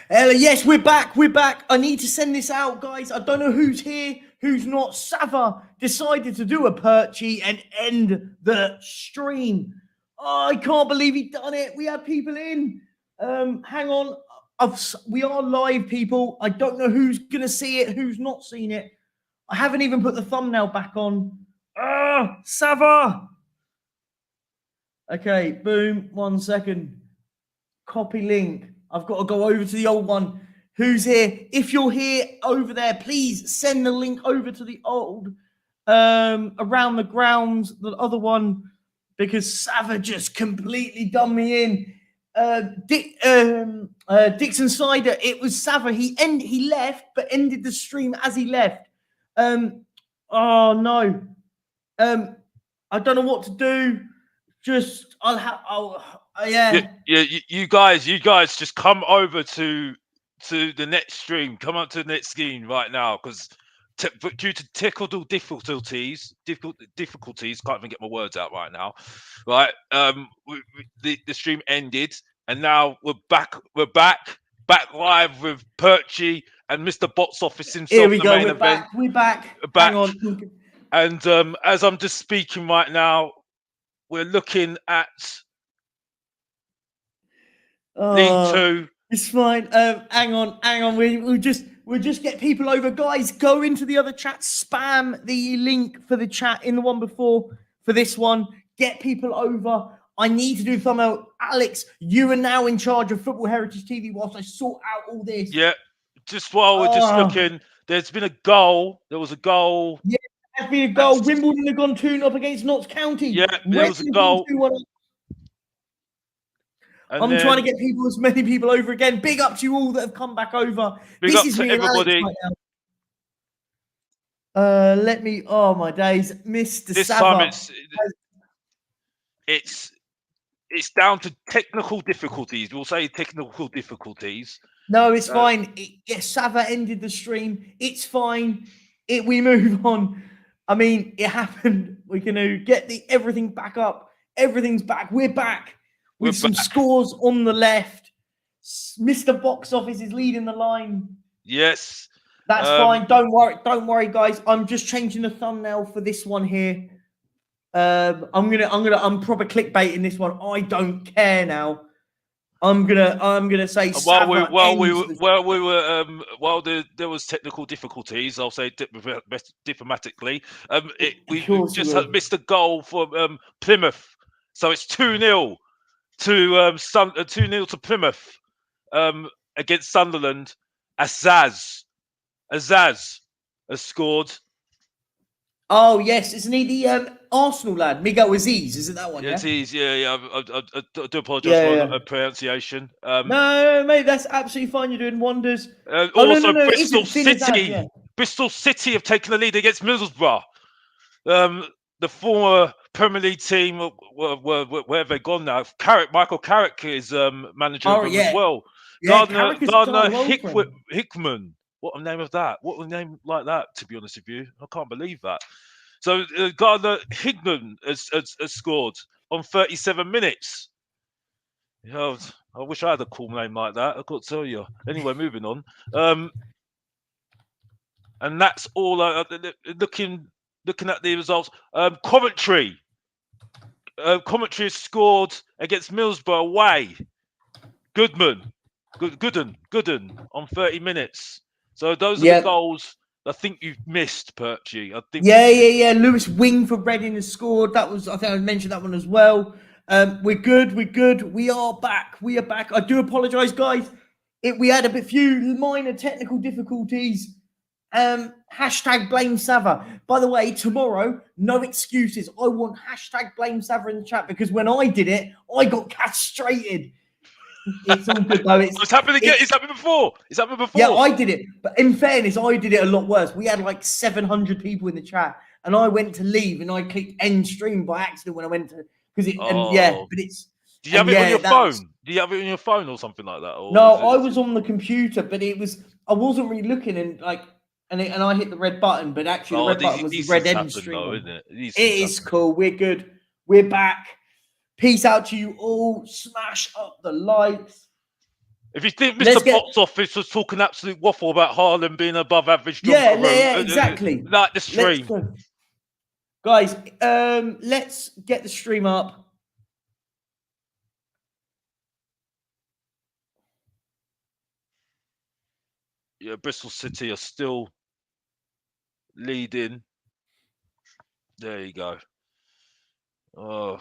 Yes, we're back. We're back. I need to send this out, guys. I don't know who's here, who's not. Savva decided to do a Perchy and end the stream. Oh, I can't believe he done it. We had people in. Hang on. We are live, people. I don't know who's going to see it, who's not seen it. I haven't even put the thumbnail back on. Savva. Okay, boom. 1 second. Copy link. I've got to go over to the old one. Who's here? If you're here over there, please send the link over to the old around the grounds, the other one, because Savva just completely done me in. Dixon Cider, it was Savva. He left, but ended the stream as he left. Oh no. I don't know what to do. Just yeah. You guys just come over to the next stream. Come up to the next screen right now, because due to technical difficulties, can't even get my words out right now. Right, the stream ended, and now we're back live with Perchy and Mr. Box Office himself. Here we go. We're back. We're back. Hang on. And as I'm just speaking right now, we're looking at League 2. It's fine. Hang on. We'll just get people over. Guys, go into the other chat. Spam the link for the chat in the one before for this one. Get people over. I need to do thumbnail. Alex, you are now in charge of Football Heritage TV whilst I sort out all this. Yeah. Just while we're just looking, there's been a goal. There was a goal. Yeah. There's been a goal. Wimbledon have gone 2-0 up against Notts County. Yeah, there was a goal. I'm trying to get as many people over again. Big up to you all that have come back over. Big up to everybody. Let me. Oh my days, Mr. This Savva. time it's down to technical difficulties. We'll say technical difficulties. No, it's fine. Savva ended the stream. It's fine. We move on. I mean, it happened. We can get everything back up. Everything's back. We're back with some scores on the left. Mr. Box Office is leading the line. Yes, that's fine. Don't worry, guys. I'm just changing the thumbnail for this one here. I'm proper clickbaiting this one. I don't care now. I'm gonna say while there was technical difficulties, I'll say diplomatically. We just missed a goal for Plymouth, so it's 2-0 to 2-0 to Plymouth against Sunderland. Azaz has scored. Oh yes, isn't he the Arsenal lad, Miguel Aziz? Is it that one? Yeah, Aziz. Yeah. I do apologise for the pronunciation. No, mate, that's absolutely fine. You're doing wonders. Also, Bristol City. Bristol City have taken the lead against Middlesbrough. The former Premier League team, where have they gone now? Michael Carrick is manager of them as well. Yeah, Gardner Hickman. What a name of that! What a name like that! To be honest with you, I can't believe that. So Gardner Hickman has scored on 37 minutes. I wish I had a cool name like that. I can't tell you. Anyway, moving on. And that's all. Looking at the results. Coventry has scored against Middlesbrough away. Gooden on 30 minutes. So those are the goals I think you've missed, Perchy. I think. Yeah. Lewis Wing for Reading has scored. I think I mentioned that one as well. We're good. We are back. I do apologise, guys. We had a few minor technical difficulties. Hashtag blame Savva. By the way, tomorrow, no excuses. I want hashtag blame Savva in the chat, because when I did it, I got castrated. It's all good though. It's happened again. It's happened before. Yeah, I did it. But in fairness, I did it a lot worse. We had like 700 people in the chat, and I went to leave, and I clicked end stream by accident when I went to but it's. Do you have it on your phone? Do you have it on your phone or something like that? Or no, I was on the computer, but I wasn't really looking, and I hit the red button, but actually the red button was the red end stream. Isn't it? It is cool. We're good. We're back. Peace out to you all. Smash up the likes. If you think Let's Mr. get Box Office was talking absolute waffle about Haaland being above average yeah, Donnarumma, exactly. like the Let's stream. go. Guys, let's get the stream up. Yeah, Bristol City are still leading. There you go. Oh,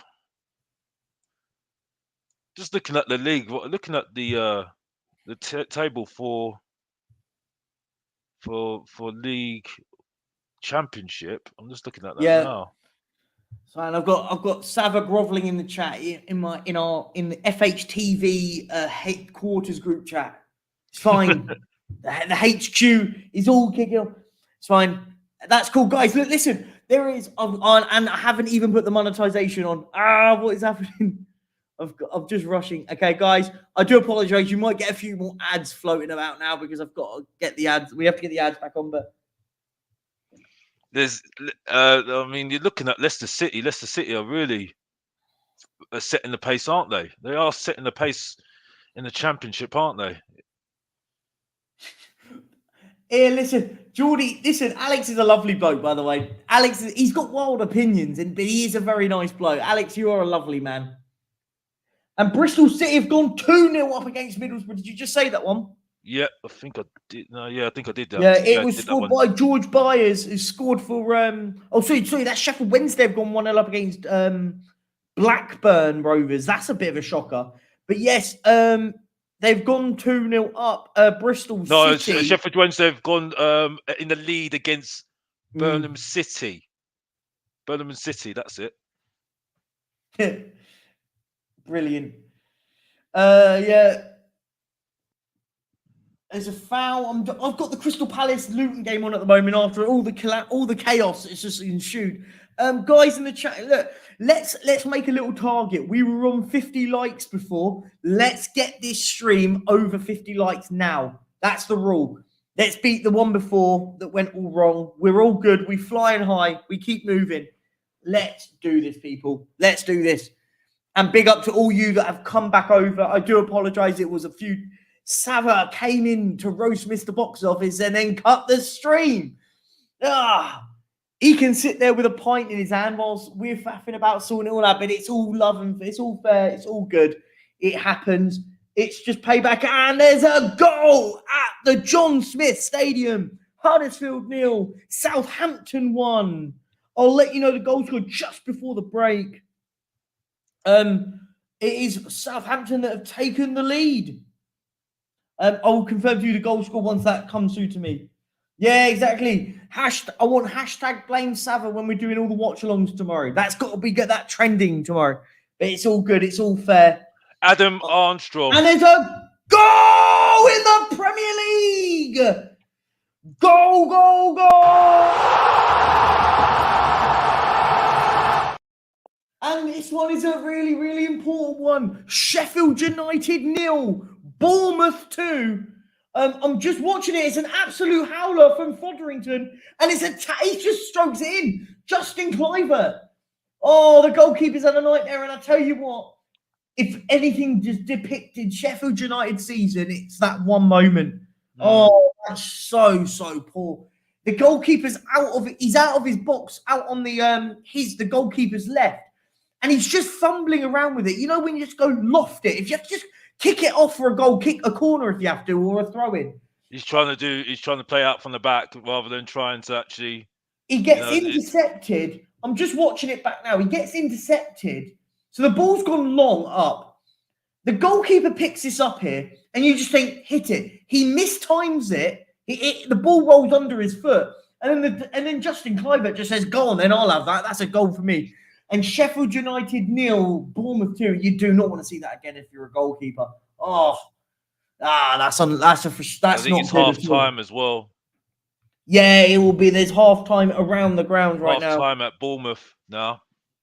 just looking at the league, looking at the table for league championship. I'm just looking at that Yeah. now. So, and I've got Savva groveling in the chat in the FHTV headquarters group chat. It's fine. the HQ is all kicking off. It's fine. That's cool, guys. Look, listen. There is on, and I haven't even put the monetization on. What is happening? I'm just rushing. Okay, guys, I do apologize. You might get a few more ads floating about now because I've got to get the ads. We have to get the ads back on, but There's, I mean, you're looking at Leicester City. Leicester City are really setting the pace, aren't they? They are setting the pace in the championship, aren't they? Here, listen, Geordie, listen, Alex is a lovely bloke, by the way. Alex, he's got wild opinions, but he is a very nice bloke. Alex, you are a lovely man. And Bristol City have gone 2-0 up against Middlesbrough. Did you just say that one? Yeah, I think I did. No, yeah, I think I did that. Yeah, it was did scored by George Byers, who scored for sorry, that's Sheffield Wednesday have gone 1-0 up against Blackburn Rovers. That's a bit of a shocker. But yes, they've gone 2-0 up. Bristol City. No, Sheffield Wednesday have gone in the lead against Burnham City. Burnham City, that's it. Brilliant. Yeah. There's a foul. I've got the Crystal Palace Luton game on at the moment after all the chaos it's just ensued. Guys in the chat, look, let's make a little target. We were on 50 likes before. Let's get this stream over 50 likes now. That's the rule. Let's beat the one before that went all wrong. We're all good. We flying high. We keep moving. Let's do this, people. Let's do this. And big up to all you that have come back over. I do apologize. It was a few. Savva came in to roast Mr. Box Office and then cut the stream. He can sit there with a pint in his hand whilst we're faffing about sorting it all out, but it's all love and it's all fair. It's all good. It happens. It's just payback. And there's a goal at the John Smith Stadium. Huddersfield 0, Southampton 1. I'll let you know the goal scored just before the break. It is Southampton that have taken the lead. I'll confirm to you the goal score once that comes through to me. Yeah, exactly. I want hashtag blame Savva when we're doing all the watch-alongs tomorrow. That's got to get that trending tomorrow. But it's all good. It's all fair. Adam Armstrong. And there's a goal in the Premier League. Goal, goal, goal. And this one is a really, really important one. Sheffield United 0, Bournemouth 2. I'm just watching it. It's an absolute howler from Fotherington. And he just strokes it in. Justin Kluivert. Oh, the goalkeeper's had a nightmare. And I tell you what, if anything just depicted Sheffield United season, it's that one moment. Oh, that's so poor. The goalkeeper's he's out of his box, out on the goalkeeper's left. And he's just fumbling around with it. You know, when you just go loft it, if you have to just kick it off for a goal, kick a corner if you have to, or a throw in. He's trying to play out from the back rather than trying to actually. He gets intercepted. I'm just watching it back now. He gets intercepted. So the ball's gone long up. The goalkeeper picks this up here, and you just think, hit it. He mistimes it. The ball rolls under his foot. And then Justin Kluivert just says, go on, then I'll have that. That's a goal for me. And Sheffield United 0, Bournemouth 2. You do not want to see that again if you're a goalkeeper. That's not it's half time as well. Yeah, it will be. There's half time around the ground right now. Half time at Bournemouth now.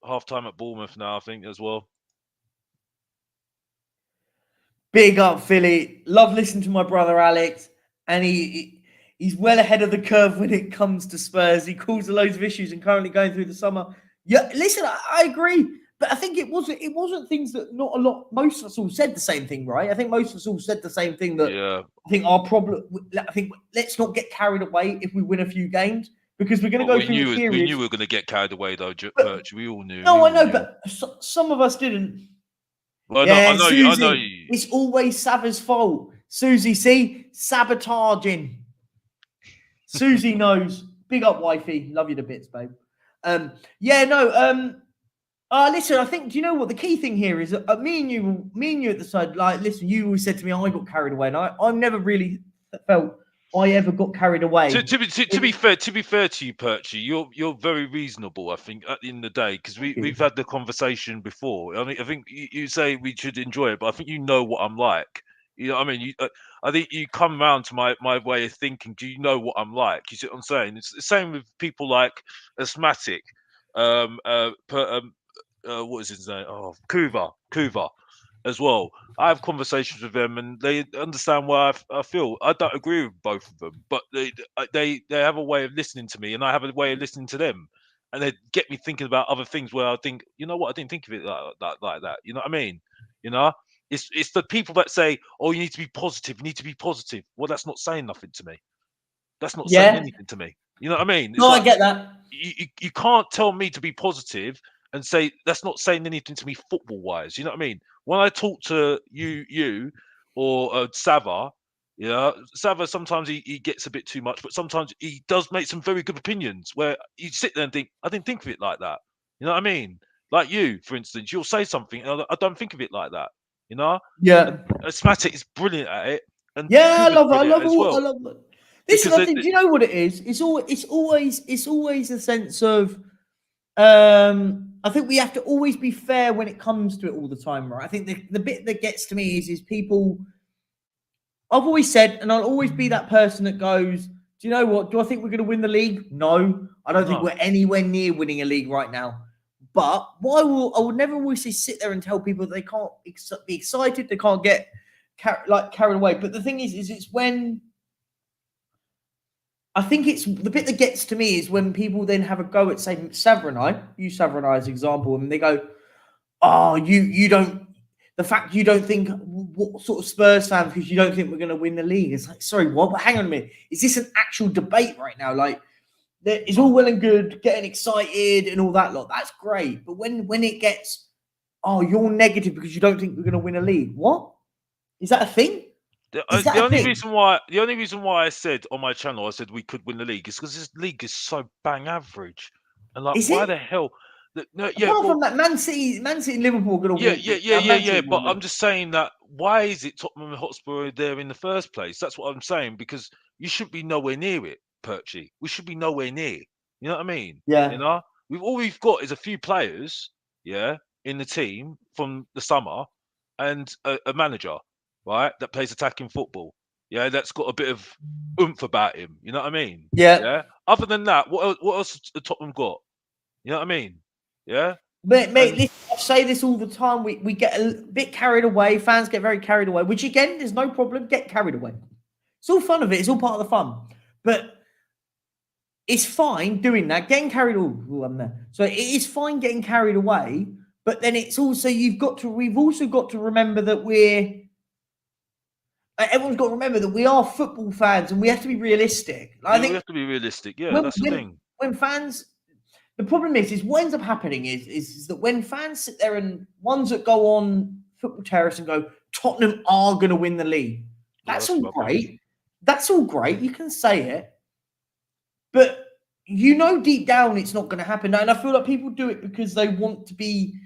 Half time at Bournemouth now, I think, as well. Big up, Philly. Love listening to my brother Alex, and he's well ahead of the curve when it comes to Spurs. He caused loads of issues and currently going through the summer. Yeah, listen, I agree. But I think it wasn't things that not a lot. Most of us all said the same thing, right? I think most of us all said the same thing. That I think our problem. I think let's not get carried away if we win a few games because we're going to go through the period. We knew we were going to get carried away, though, Perch. We all knew. No, I know, but some of us didn't. Well, yeah, I know Susie, it's always Savva's fault. Susie, see, sabotaging. Susie knows. Big up, wifey. Love you to bits, babe. Yeah, no. Listen, I think, do you know what the key thing here is? Me and you at the side, like, listen, you always said to me, I got carried away, and I've never really felt I ever got carried away. To be fair to you, Perchy, you're very reasonable. I think at the end of the day, because we've had the conversation before. I mean, I think you say we should enjoy it, but I think you know what I'm like. You know what I mean? I think you come round to my way of thinking. Do you know what I'm like? You see what I'm saying? It's the same with people like Asthmatic, what is his name? Oh, Kuva as well. I have conversations with them, and they understand why I feel. I don't agree with both of them, but they have a way of listening to me, and I have a way of listening to them, and they get me thinking about other things where I think, you know what, I didn't think of it like that. You know what I mean? You know, it's the people that say, "Oh, you need to be positive. You need to be positive." Well, that's not saying nothing to me. That's not saying anything to me. You know what I mean? It's I get that. You can't tell me to be positive and say that's not saying anything to me football wise. You know what I mean? When I talk to you or Savva, you know, Savva sometimes he gets a bit too much, but sometimes he does make some very good opinions where you sit there and think, I didn't think of it like that. You know what I mean? Like you, for instance, you'll say something, and I don't think of it like that. You know? Yeah. Asthmatic is brilliant at it. And yeah, I love it. I love it. This is, I think, do you know what it is? It's always a sense of I think we have to always be fair when it comes to it all the time, right? I think the bit that gets to me is people. I've always said, and I'll always be that person that goes, do you know what? Do I think we're going to win the league? No, I don't think we're anywhere near winning a league right now. But what I will never always sit there and tell people that they can't be excited, they can't get carried away. But the thing is it's when I think it's the bit that gets to me is when people then have a go at, say, Savva and I, use Savva and I as an example, and they go, oh, you don't, the fact you don't think, what sort of Spurs fan, because you don't think we're going to win the league. It's like, sorry, what? But hang on a minute. Is this an actual debate right now? Like, it's all well and good, getting excited and all that lot. That's great. But when it gets, oh, you're negative because you don't think we're going to win a league. What? Is that a thing? The only reason why I said on my channel, I said we could win the league is because this league is so bang average, and like, why the hell? Apart from that, Man City, and Liverpool are going to win. Yeah. But I'm just saying that why is it Tottenham Hotspur there in the first place? That's what I'm saying, because you should be nowhere near it, Perchy. We should be nowhere near. You know what I mean? Yeah. You know, all we've got is a few players, in the team from the summer, and a manager, right, that plays attacking football. Yeah, that's got a bit of oomph about him. You know what I mean? Yeah. Other than that, what else the Tottenham got? You know what I mean? Yeah. Mate, I say this all the time. We get a bit carried away. Fans get very carried away, which again, there's no problem. Get carried away. It's all fun of it. It's all part of the fun. But it's fine doing that. Getting carried away. I'm there. So it is fine getting carried away. But then it's also, we've also got to remember that everyone's got to remember that we are football fans and we have to be realistic. I think we have to be realistic. Yeah, that's the thing. When fans, the problem is what ends up happening is that when fans sit there and ones that go on Football Terrace and go, Tottenham are going to win the league. That's all great. That's all great. You can say it. But deep down it's not going to happen. And I feel like people do it because they want to be.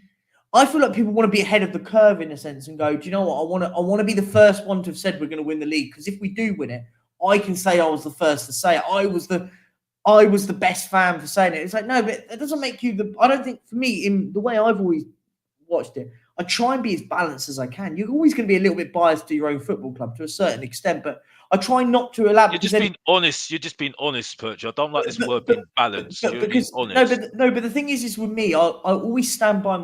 I feel like people want to be ahead of the curve in a sense and go, do you know what? I want to be the first one to have said we're going to win the league, because if we do win it, I can say I was the first to say it. I was the best fan for saying it. It's like, no, but it doesn't make you I don't think, for me, in the way I've always watched it, I try and be as balanced as I can. You're always going to be a little bit biased to your own football club to a certain extent, but I try not to allow. You're just being honest. You're just being honest, Perch. I don't like this word being balanced. You're being honest. No, but the thing is with me, I always stand by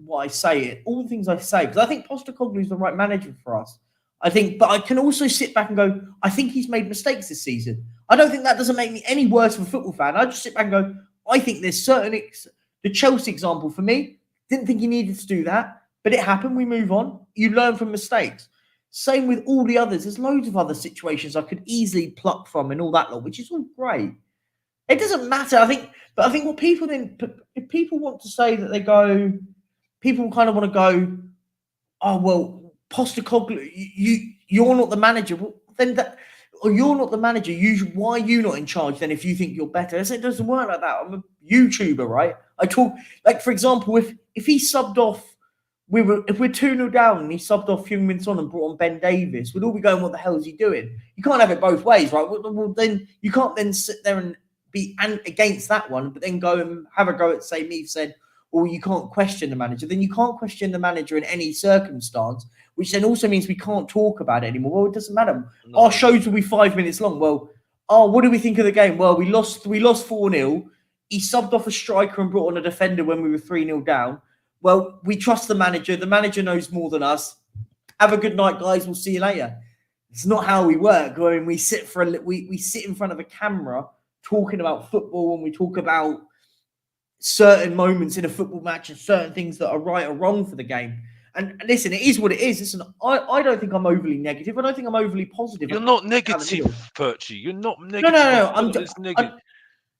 what I say. All the things I say, because I think Postecoglou is the right manager for us. I think, but I can also sit back and go, I think he's made mistakes this season. I don't think that doesn't make me any worse of a football fan. I just sit back and go, I think there's the Chelsea example for me. Didn't think he needed to do that, but it happened. We move on. You learn from mistakes. Same with all the others. There's loads of other situations I could easily pluck from and all that lot, which is all great. It doesn't matter. I think what people then, if people want to say that they go, people kind of want to go, oh well, Postecoglou, you're not the manager. Well, then that, or you're not the manager. Why are you not in charge then? If you think you're better, it doesn't work like that. I'm a YouTuber, right? I talk like, for example, if he subbed off. If we're 2-0 down and he subbed off Heung-min Son and brought on Ben Davis, we'd all be going, what the hell is he doing? You can't have it both ways, right? Well, then you can't then sit there and be against that one, but then go and have a go at, say, me said, or you can't question the manager. Then you can't question the manager in any circumstance, which then also means we can't talk about it anymore. Well, it doesn't matter. No. Our shows will be 5 minutes long. Well, what do we think of the game? Well, we lost 4-0. He subbed off a striker and brought on a defender when we were 3-0 down. Well, we trust the manager. The manager knows more than us. Have a good night, guys. We'll see you later. It's not how we work. I mean, we sit in front of a camera talking about football, and we talk about certain moments in a football match and certain things that are right or wrong for the game. And listen, it is what it is. Listen, I don't think I'm overly negative. I don't think I'm overly positive. You're not negative, Perchy. You're not negative. No.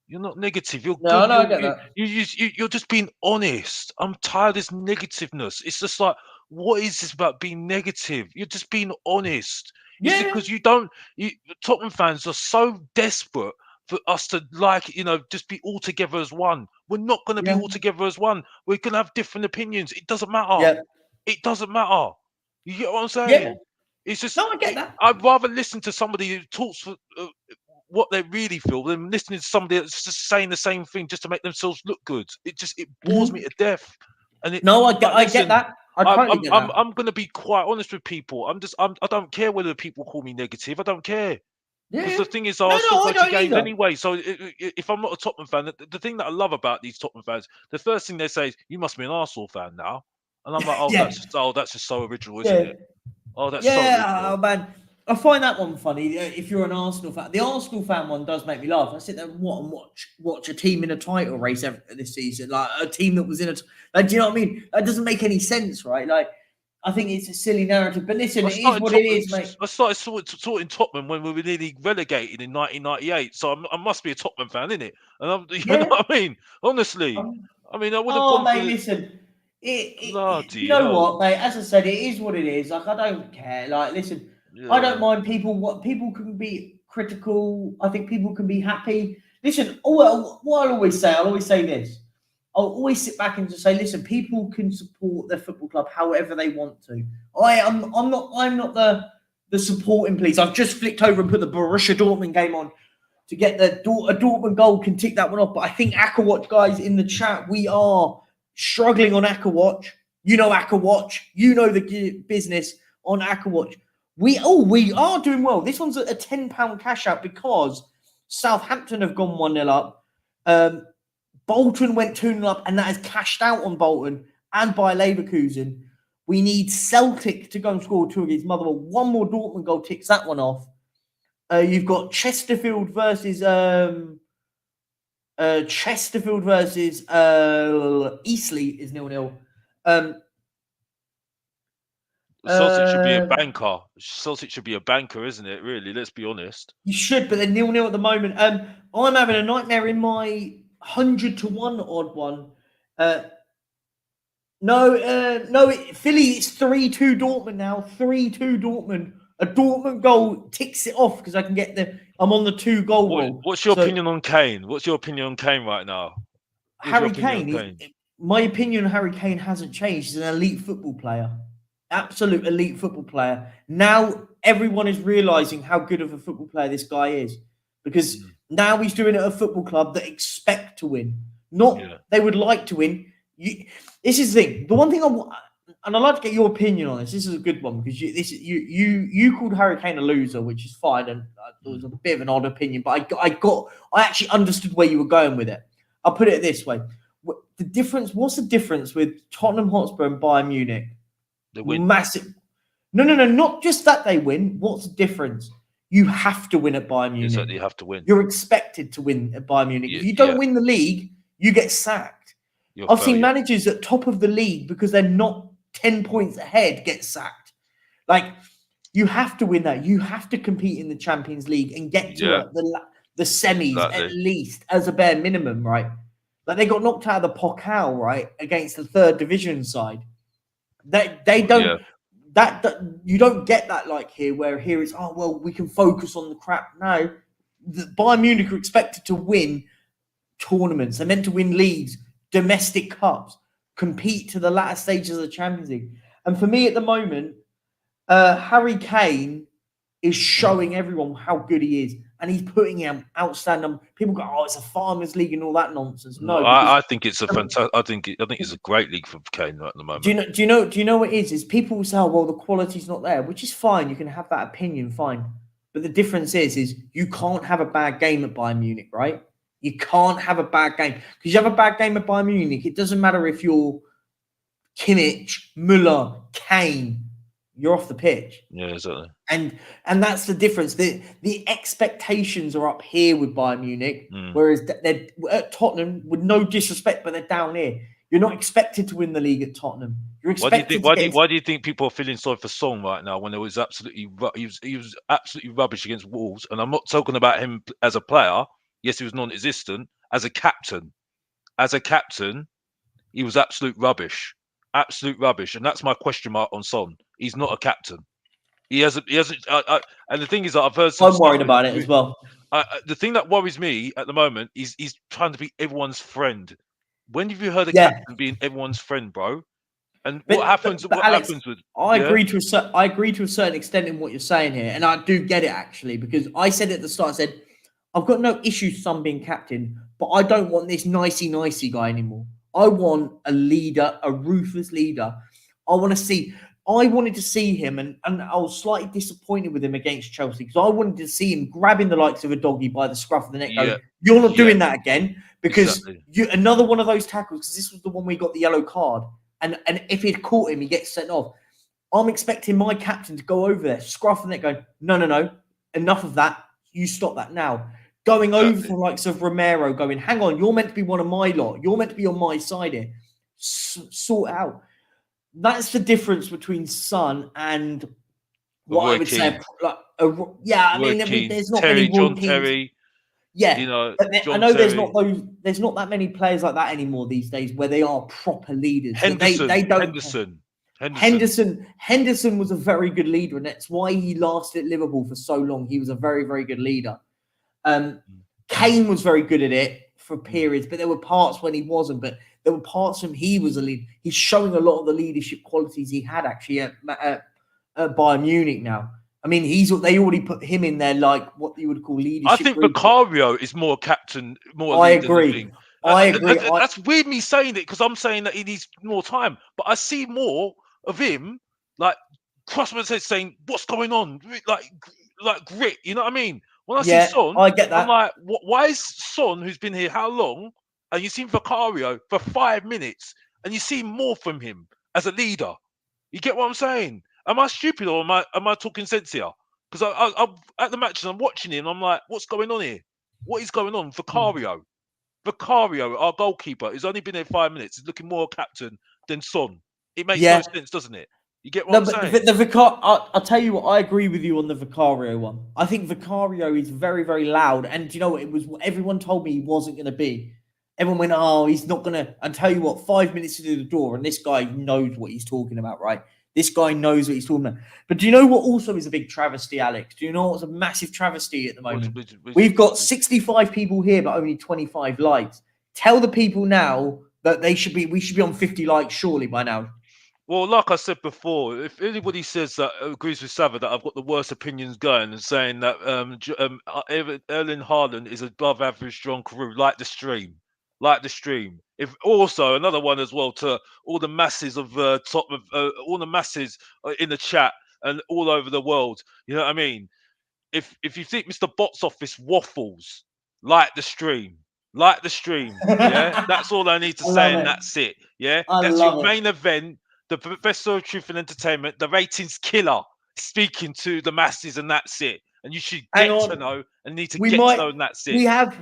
You're not negative. You're no, good. No, I get that. You're just being honest. I'm tired of this negativeness. It's just like, what is this about being negative? You're just being honest. It's because Tottenham fans are so desperate for us to just be all together as one. We're not going to be all together as one. We're going to have different opinions. It doesn't matter. Yeah. It doesn't matter. You get what I'm saying? Yeah. It's just. No, I get that. I'd rather listen to somebody who talks for what they really feel than listening to somebody that's just saying the same thing just to make themselves look good. It bores me to death. And I get that. I get that. I'm going to be quite honest with people. I don't care whether people call me negative. I don't care. Because the thing is, I still go to games anyway. So if I'm not a Tottenham fan, the thing that I love about these Tottenham fans, the first thing they say is, "You must be an Arsenal fan now," and I'm like, that's just so original, isn't it? Oh, that's so original. Man. I find that one funny. If you're an Arsenal fan, the Arsenal fan one does make me laugh. I sit there and watch a team in a title race this season, like a team that was in a. Like, do you know what I mean? That doesn't make any sense, right? Like, I think it's a silly narrative. But listen, it is what it is, mate. I started sorting Tottenham when we were nearly relegated in 1998, so I must be a Tottenham fan, innit? And you know what I mean? Honestly, I mean, I would have gone. Mate, listen. You know what, mate? As I said, it is what it is. Like, I don't care. Like, listen. Yeah. I don't mind people can be critical. I think people can be happy. Listen, what I'll always say this. I'll always sit back and just say, listen, people can support their football club however they want to. I'm not the supporting police. I've just flicked over and put the Borussia Dortmund game on to get a Dortmund goal, can tick that one off. But I think Aquawatch guys in the chat, we are struggling on Aquawatch. You know Aquawatch. You know the business on Aquawatch. We are doing well. This one's a £10 cash out because Southampton have gone 1-0 up. Bolton went 2-0 up, and that has cashed out on Bolton and by Leverkusen. We need Celtic to go and score 2 against Motherwell. One more Dortmund goal ticks that one off. You've got Chesterfield versus Eastleigh is 0-0. Celtic should be a banker. Celtic should be a banker, isn't it? Really, let's be honest. You should, but they're 0-0 at the moment. I'm having a nightmare in my 100-1 odd one. Philly, it's 3-2 Dortmund now. 3-2 Dortmund. A Dortmund goal ticks it off because I can get I'm on the 2 goal roll. What's your opinion on Kane? What's your opinion on Kane right now? Harry Kane. My opinion on Harry Kane hasn't changed. He's an elite football player. Absolute elite football player. Now everyone is realizing how good of a football player this guy is because now he's doing it at a football club that expect to win. They would like to win. This is the thing. The one thing and I'd like to get your opinion on this. This is a good one because you called Harry Kane a loser, which is fine, and it was a bit of an odd opinion. But I actually understood where you were going with it. I'll put it this way: what's the difference with Tottenham Hotspur and Bayern Munich? They win. Massive. No, not just that they win. What's the difference? You have to win at Bayern Munich. Exactly, you have to win. You're expected to win at Bayern Munich. If you don't win the league, you get sacked. I've seen managers at top of the league because they're not 10 points ahead get sacked. Like, you have to win that. You have to compete in the Champions League and get to the semis at least as a bare minimum, right? Like, they got knocked out of the Pokal, right, against the third division side. They don't that you don't get that like here, where here it's we can focus on the crap. No, the Bayern Munich are expected to win tournaments. They're meant to win leagues, domestic cups, compete to the latter stages of the Champions League. And for me at the moment, Harry Kane is showing everyone how good he is, and he's putting him outstanding. People go, "Oh, it's a farmers' league and all that nonsense." No, I think it's a fantastic. I think it's a great league for Kane at the moment. Do you know what it is? Is people say, "Oh, well, the quality's not there," which is fine. You can have that opinion, fine. But the difference is you can't have a bad game at Bayern Munich, right? You can't have a bad game, because you have a bad game at Bayern Munich. It doesn't matter if you're Kimmich, Müller, Kane. You're off the pitch. Yeah, exactly. And that's the difference. The expectations are up here with Bayern Munich, whereas they're at Tottenham, with no disrespect, but they're down here. You're not expected to win the league at Tottenham. You're expected. Why do you think people are feeling sorry for Son right now when he was absolutely rubbish against Wolves? And I'm not talking about him as a player. Yes, he was non-existent. As a captain, he was absolute rubbish. Absolute rubbish, and that's my question mark on Son. He's not a captain. He hasn't. And the thing is, that I've heard. I'm worried about it as well. The thing that worries me at the moment is he's trying to be everyone's friend. When have you heard a captain being everyone's friend, bro? And what happens? What Alex, happens with? I agree to a certain extent in what you're saying here, and I do get it actually, because I said at the start, I said I've got no issue Son being captain, but I don't want this nicey guy anymore. I want a leader, a ruthless leader. I wanted to see him, and I was slightly disappointed with him against Chelsea, because I wanted to see him grabbing the likes of a doggy by the scruff of the neck. Going, you're not doing that again, because another one of those tackles, because this was the one we got the yellow card, and if he'd caught him, he gets sent off. I'm expecting my captain to go over there, scruff the neck, going, no, enough of that. You stop that now. Going over to the likes of Romero, going, hang on, you're meant to be one of my lot. You're meant to be on my side here. Sort out. That's the difference between Son and what I would say. There's not many John Terry. Yeah, you know, I know there's not that many players like that anymore these days where they are proper leaders. Henderson was a very good leader, and that's why he lasted at Liverpool for so long. He was a very, very good leader. Kane was very good at it for periods, but there were parts when he wasn't. But there were parts when he was a lead. He's showing a lot of the leadership qualities he had actually at Bayern Munich now. I mean, they already put him in there like what you would call leadership. I think Vicario is more captain, more. I agree. That's weird me saying it, because I'm saying that he needs more time, but I see more of him like Crossman said, saying, "What's going on?" Like grit. You know what I mean? When I see Son, I get that. I'm like, why is Son, who's been here how long, and you've seen Vicario for 5 minutes, and you see more from him as a leader? You get what I'm saying? Am I stupid, or am I talking sense here? Because I'm at the match and I'm watching him, I'm like, what's going on here? What is going on? Vicario, our goalkeeper, has only been here 5 minutes. He's looking more captain than Son. It makes no sense, doesn't it? You get what I'm saying? I'll tell you what, I agree with you on the Vicario one. I think Vicario is very, very loud. And do you know what? It was what everyone told me he wasn't going to be. Everyone went, oh, he's not going to. And tell you what, 5 minutes through the door, and this guy knows what he's talking about, right? This guy knows what he's talking about. But do you know what also is a big travesty, Alex? Do you know what's a massive travesty at the moment? We've got 65 people here, but only 25 likes. Tell the people now that we should be on 50 likes surely by now. Well, like I said before, if anybody says that agrees with Savva that I've got the worst opinions going, and saying that Erling Haaland is above average John Carew, like the stream. If also another one as well to all the masses of all the masses in the chat and all over the world. You know what I mean? If you think Mr. Box Office waffles, like the stream. Yeah, that's all I need to say, and that's it. Yeah, that's your main event. The Professor of Truth and Entertainment, the ratings killer, speaking to the masses, and that's it. And you should get to know, and need to get to know, and that's it. We have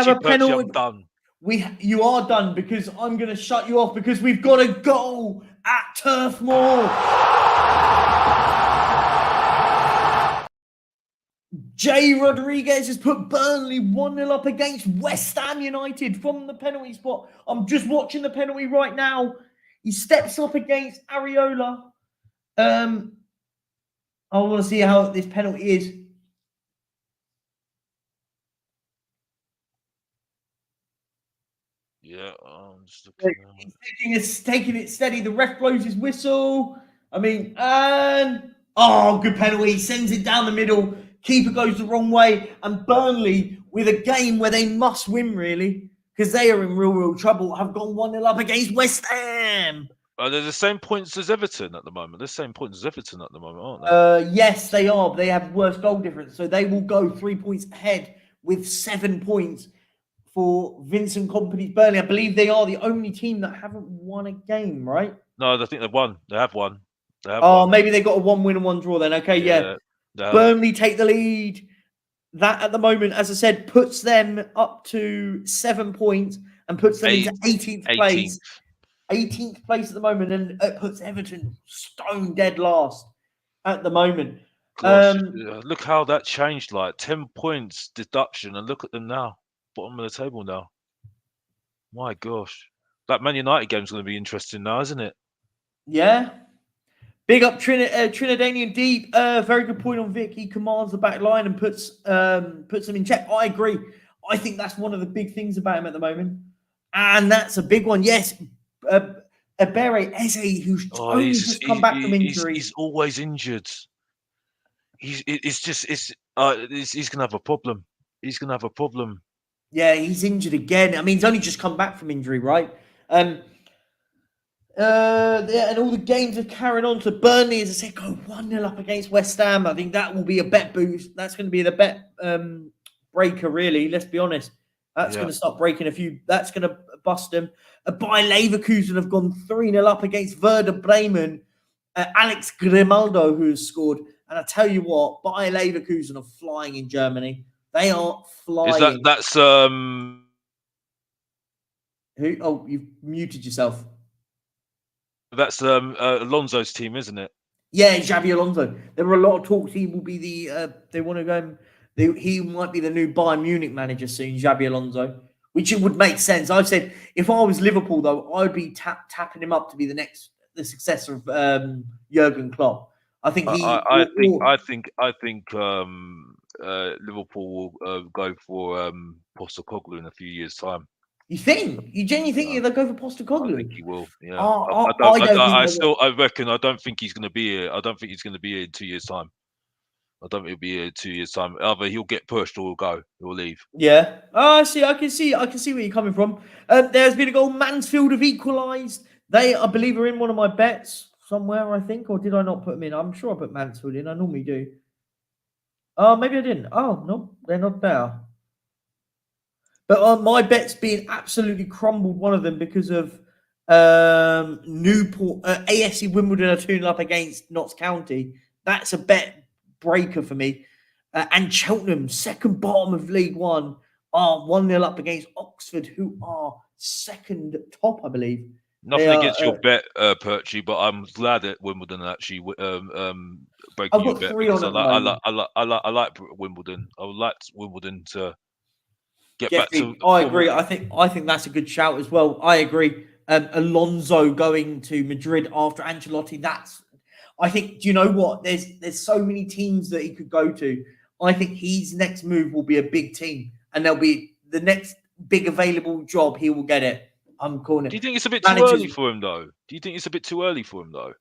a penalty. I'm done. You are done because I'm going to shut you off because we've got a goal at Turf Moor. Jay Rodriguez has put Burnley 1-0 up against West Ham United from the penalty spot. I'm just watching the penalty right now. He steps up against Areola. I want to see how this penalty is. Yeah, I'm just looking. He's taking it steady. The ref blows his whistle. I mean, and good penalty. He sends it down the middle. Keeper goes the wrong way. And Burnley, with a game where they must win, really, because they are in real trouble, have gone 1-0 up against West Ham. They're the same points as Everton at the moment. They're the same points as Everton at the moment, aren't they? Yes, they are. But they have worse goal difference. So they will go 3 points ahead with 7 points for Vincent Kompany's Burnley. I believe they are the only team that haven't won a game, right? No, I think they've won. They have won. Won. Maybe they got a 1 win and 1 draw then. Okay, yeah. Burnley take the lead. That at the moment, as I said, puts them up to 7 points and puts them into 18th place. 18th place at the moment, and it puts Everton stone dead last at the moment. Gosh, look how that changed, like 10 points deduction, and look at them now, bottom of the table now. My gosh, that Man United game's going to be interesting now, isn't it? Yeah. Big up Trinidadian Deep. Very good point on Vic. He commands the back line and puts them in check. I agree. I think that's one of the big things about him at the moment. And that's a big one. Yes. Ebere Eze, who's only just come back from injury. He's always injured. He's going to have a problem. He's going to have a problem. Yeah, he's injured again. I mean, he's only just come back from injury, right? And all the games are carrying on. So Burnley, as I said, go 1-0 up against West Ham. I think that will be a bet boost. That's going to be the bet breaker, really. Let's be honest. That's going to start breaking a few. That's going to bust them. Bayer Leverkusen have gone 3-0 up against Werder Bremen. Alex Grimaldo, who has scored. And I tell you what, Bayer Leverkusen are flying in Germany. They are flying. That's who? Oh, you've muted yourself. That's Alonso's team, isn't it? Yeah, Xabi Alonso. There were a lot of talks. He will be the. They want to go. He might be the new Bayern Munich manager soon, Xabi Alonso, which it would make sense. I said if I was Liverpool, though, I would be tapping him up to be the successor of Jurgen Klopp. I think he. I think Liverpool will go for Postecoglou in a few years' time. You think? You genuinely think they'll go for Postecoglou? I think he will. Yeah. I reckon. I don't think he's going to be here. I don't think he's going to be here in 2 years' time. I don't think he'll be here in 2 years' time. Either he'll get pushed or he'll go. He'll leave. Yeah. I see. I can see where you're coming from. There's been a goal. Mansfield have equalised. They, I believe, are in one of my bets somewhere, I think. Or did I not put them in? I'm sure I put Mansfield in. I normally do. Maybe I didn't. Oh, no. They're not there. But my bet's being absolutely crumbled, one of them, because of Newport. AFC Wimbledon are 2-0 up against Notts County. That's a bet breaker for me. And Cheltenham, second bottom of League One, are 1-0 up against Oxford, who are second top, I believe. Nothing against your bet, Perchy, but I'm glad that Wimbledon actually breaking your bet. I like Wimbledon. I would like Wimbledon to get back to. I agree. I think that's a good shout as well. I agree. Alonso going to Madrid after Ancelotti. I think. Do you know what? There's so many teams that he could go to. I think his next move will be a big team, and there'll be the next big available job. He will get it. I'm calling it. Do you think it's a bit too early for him, though?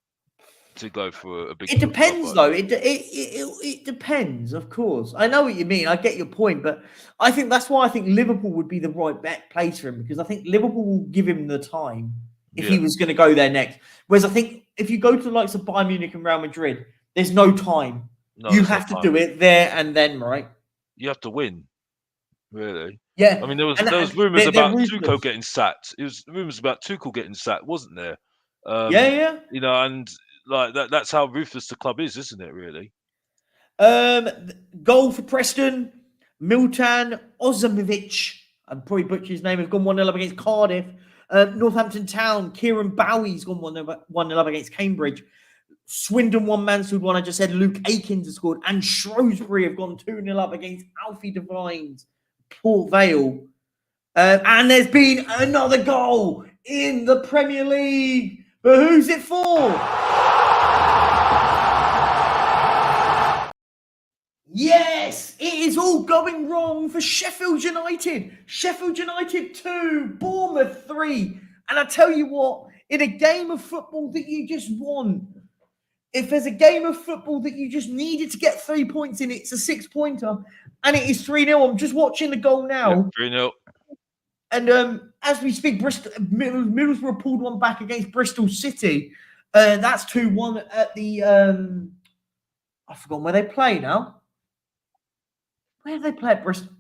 To go for a big? It depends, though. It depends, of course. I know what you mean. I get your point, but I think that's why I think Liverpool would be the right bet place for him, because I think Liverpool will give him the time if he was going to go there next. Whereas I think if you go to the likes of Bayern Munich and Real Madrid, there's no time. No, you have to do it there and then, right? You have to win, really. Yeah. I mean, there was rumours about Tuchel getting sacked. It was rumours about Tuchel getting sacked, wasn't there? Yeah. You know, and like that's how ruthless the club is, isn't it, really? Goal for Preston, Miltan Ozimovic. I'm probably butchered his name, has gone 1-0 up against Cardiff. Northampton Town, Kieran Bowie's gone 1-0 up against Cambridge. Swindon 1, Mansfield 1. I just said Luke Akins has scored. And Shrewsbury have gone 2-0 up against Alfie Devines, Port Vale. And there's been another goal in the Premier League. But who's it for? Yes, it is all going wrong for Sheffield United. Sheffield United 2, Bournemouth 3. And I tell you what, in a game of football that you just want, if there's a game of football that you just needed to get 3 points in, it's a 6-pointer. And it is 3-0. I'm just watching the goal now. Yeah, 3-0. And as we speak, Middlesbrough pulled one back against Bristol City. That's 2-1 at the... I forgot where they play now. Where do they play at Bristol?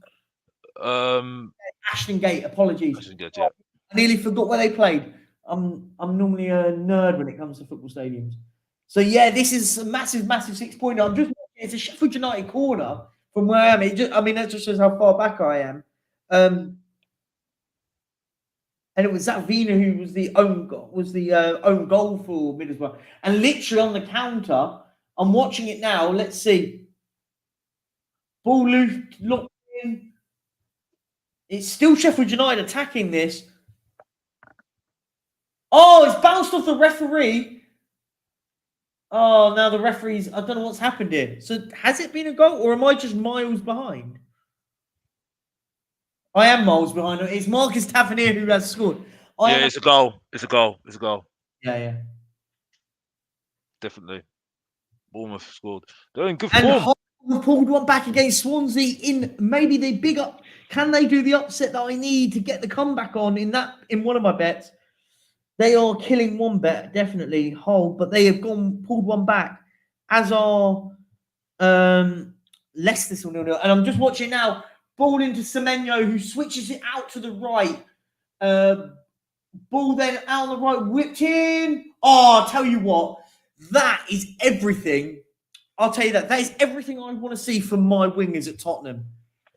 Ashton Gate, apologies. Ashton Gate, yeah. I nearly forgot where they played. I'm normally a nerd when it comes to football stadiums. So, yeah, this is a massive, massive 6-pointer. I'm just watching, it's a Sheffield United corner from where I am. That just shows how far back I am. And it was Zach Vina who was the own goal for Middlesbrough. And literally on the counter, I'm watching it now. Let's see. Ball loose, locked in. It's still Sheffield United attacking this. Oh, it's bounced off the referee. Oh, now the referee's... I don't know what's happened here. So has it been a goal or am I just miles behind? I am miles behind. It's Marcus Tavernier who has scored. It's a goal. It's a goal. It's a goal. Yeah. Definitely. Bournemouth scored. They're in good form. We've pulled one back against Swansea in maybe the big up. Can they do the upset that I need to get the comeback on in one of my bets? They are killing one bet, definitely hold, but they have pulled one back, as are Leicester 0-0. And I'm just watching now. Ball into Semenyo, who switches it out to the right. Ball then out on the right, whipped in. Oh, I'll tell you what, that is everything. I'll tell you that. That is everything I want to see from my wingers at Tottenham.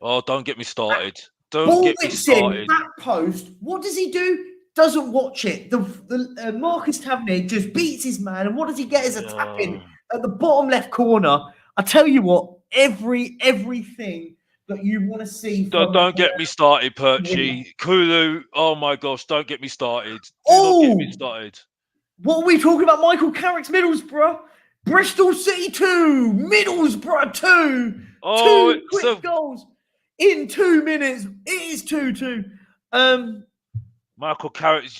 Oh, don't get me started. Don't get me started. Back post. What does he do? Doesn't watch it. The Marcus Tavernier just beats his man. And what does he get as a tap in at the bottom left corner? I tell you what, everything that you want to see. Don't get me started, Perchy. Kulu, oh my gosh, don't get me started. Don't get me started. What are we talking about? Michael Carrick's Middlesbrough. Bristol City 2, Middlesbrough 2. Oh, 2 quick goals in 2 minutes. It is 2-2. Michael Carrick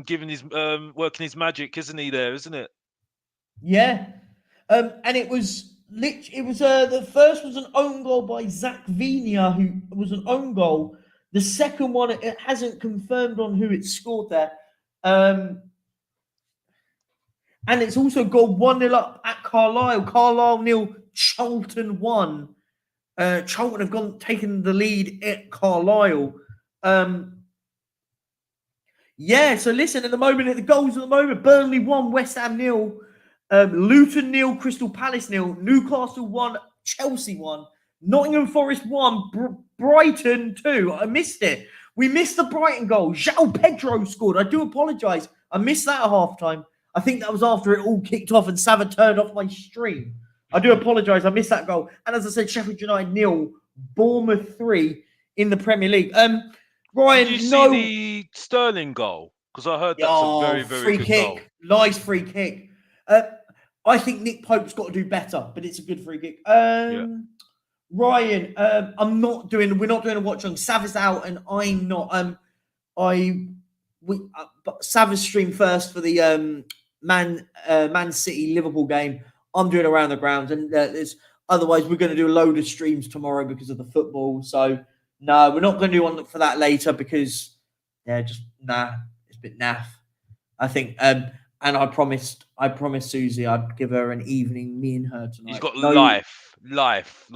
giving his working his magic, isn't he? Isn't it? Yeah. And it was the first was an own goal by Zach Vina, who was an own goal. The second one, it hasn't confirmed on who it scored there. And it's also gone 1-0 up at Carlisle. Carlisle 0, Charlton 1. Charlton have taken the lead at Carlisle. So listen, at the goals at the moment, Burnley 1, West Ham 0, Luton 0, Crystal Palace 0, Newcastle 1, Chelsea 1, Nottingham Forest 1, Brighton 2. I missed it. We missed the Brighton goal. João Pedro scored. I do apologise. I missed that at halftime. I think that was after it all kicked off and Savva turned off my stream. I do apologise. I missed that goal. And as I said, Sheffield United 0, Bournemouth 3 in the Premier League. Ryan, did you see the Sterling goal? Because I heard that's a very, very good goal. Nice free kick. I think Nick Pope's got to do better, but it's a good free kick. Ryan, we're not doing a watch on. Savva's out and I'm not. Savva's stream first for the Man City Liverpool game. I'm doing around the grounds, and otherwise we're going to do a load of streams tomorrow because of the football. So no, we're not going to do one for that later because it's a bit naff. I think, and I promised Susie I'd give her an evening, me and her tonight. He's got life.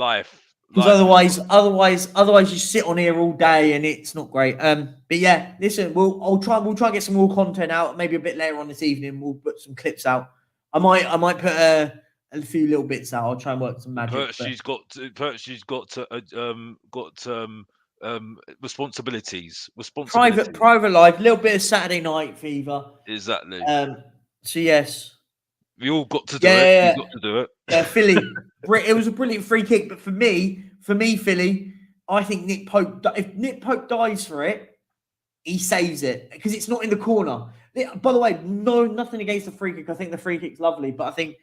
Because otherwise you sit on here all day and it's not great. But yeah, listen, we'll try and get some more content out. Maybe a bit later on this evening, we'll put some clips out. I might put a few little bits out. I'll try and work some magic. Perchy's got responsibilities. Private life, little bit of Saturday night fever. Exactly. So yes. We all got to do Yeah, it. yeah, We got to do it. yeah. Philly. It was a brilliant free kick, but for me, Philly, I think Nick Pope. If Nick Pope dies for it, he saves it because it's not in the corner. By the way, nothing against the free kick. I think the free kick's lovely, but I think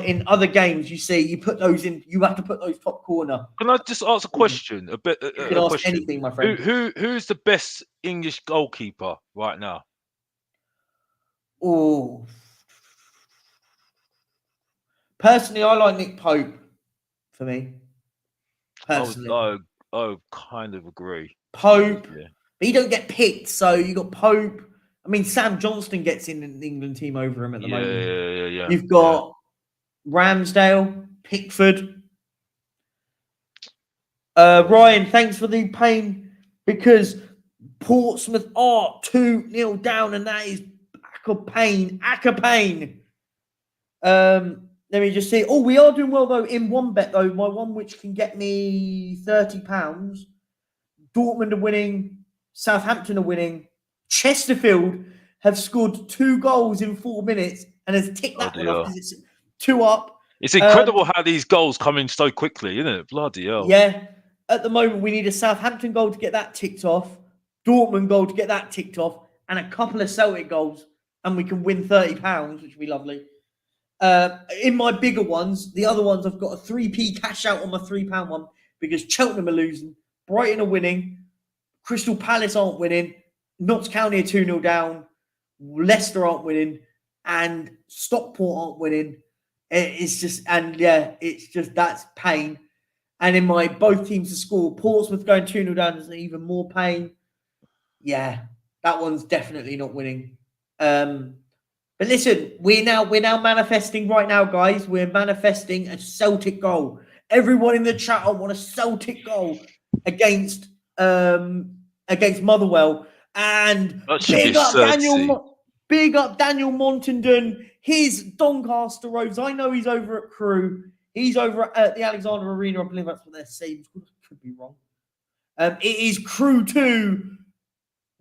in other games you put those in. You have to put those top corner. Can I just ask a question? You can ask anything, my friend. Who's the best English goalkeeper right now? Oh, personally, I like Nick Pope. For me, personally, I kind of agree. Pope. Yeah. But he don't get picked, so you got Pope. I mean, Sam Johnston gets in the England team over him at the moment. Yeah. You've got Ramsdale, Pickford. Ryan, thanks for the pain because Portsmouth are 2-0 down, and that is Acker pain. Let me just see. Oh, we are doing well though in one bet though. My one which can get me £30. Dortmund are winning. Southampton are winning. Chesterfield have scored 2 goals in 4 minutes and has ticked that one off because it's 2 up. It's incredible how these goals come in so quickly, isn't it? Bloody hell. Yeah. At the moment, we need a Southampton goal to get that ticked off, Dortmund goal to get that ticked off, and a couple of Celtic goals, and we can win £30, which would be lovely. In my bigger ones, the other ones, I've got a 3p cash out on my £3 one because Cheltenham are losing, Brighton are winning, Crystal Palace aren't winning, Notts County are 2-0 down, Leicester aren't winning, and Stockport aren't winning. It's just that's pain. And in my both teams to score, Portsmouth going 2-0 down is even more pain. Yeah, that one's definitely not winning. But listen, we're now manifesting right now, guys. We're manifesting a Celtic goal. Everyone in the chat, I want a Celtic goal against Motherwell. And big up Daniel Montandon, his Doncaster Rovers. I know he's over at Crewe. He's over at the Alexander Arena. I believe that's what they're saying. Could be wrong. It is Crewe 2,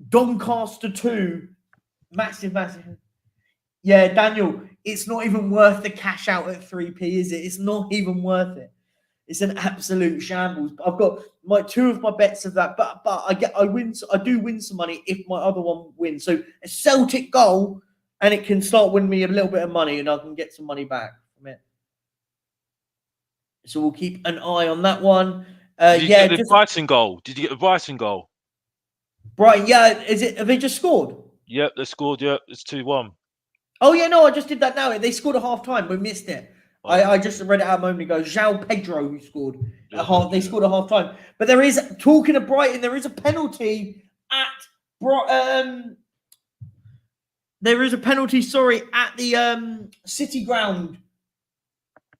Doncaster 2. Massive. Yeah, Daniel, it's not even worth the cash out at 3p, is it? It's not even worth it. It's an absolute shambles. I've got two of my bets of that, but I do win some money if my other one wins. So a Celtic goal, and it can start winning me a little bit of money, and I can get some money back from it. So we'll keep an eye on that one. Did you get the Brighton goal? Did you get the Brighton goal? Brighton, yeah. Have they just scored? Yep, they scored. Yep, it's 2-1. Oh yeah, no, I just did that now. They scored at half time. We missed it. Oh. I just read it out a moment ago. João Pedro who scored at half. They scored at half time. But there is, talking of Brighton, there is a penalty at there is a penalty. Sorry, at the City ground.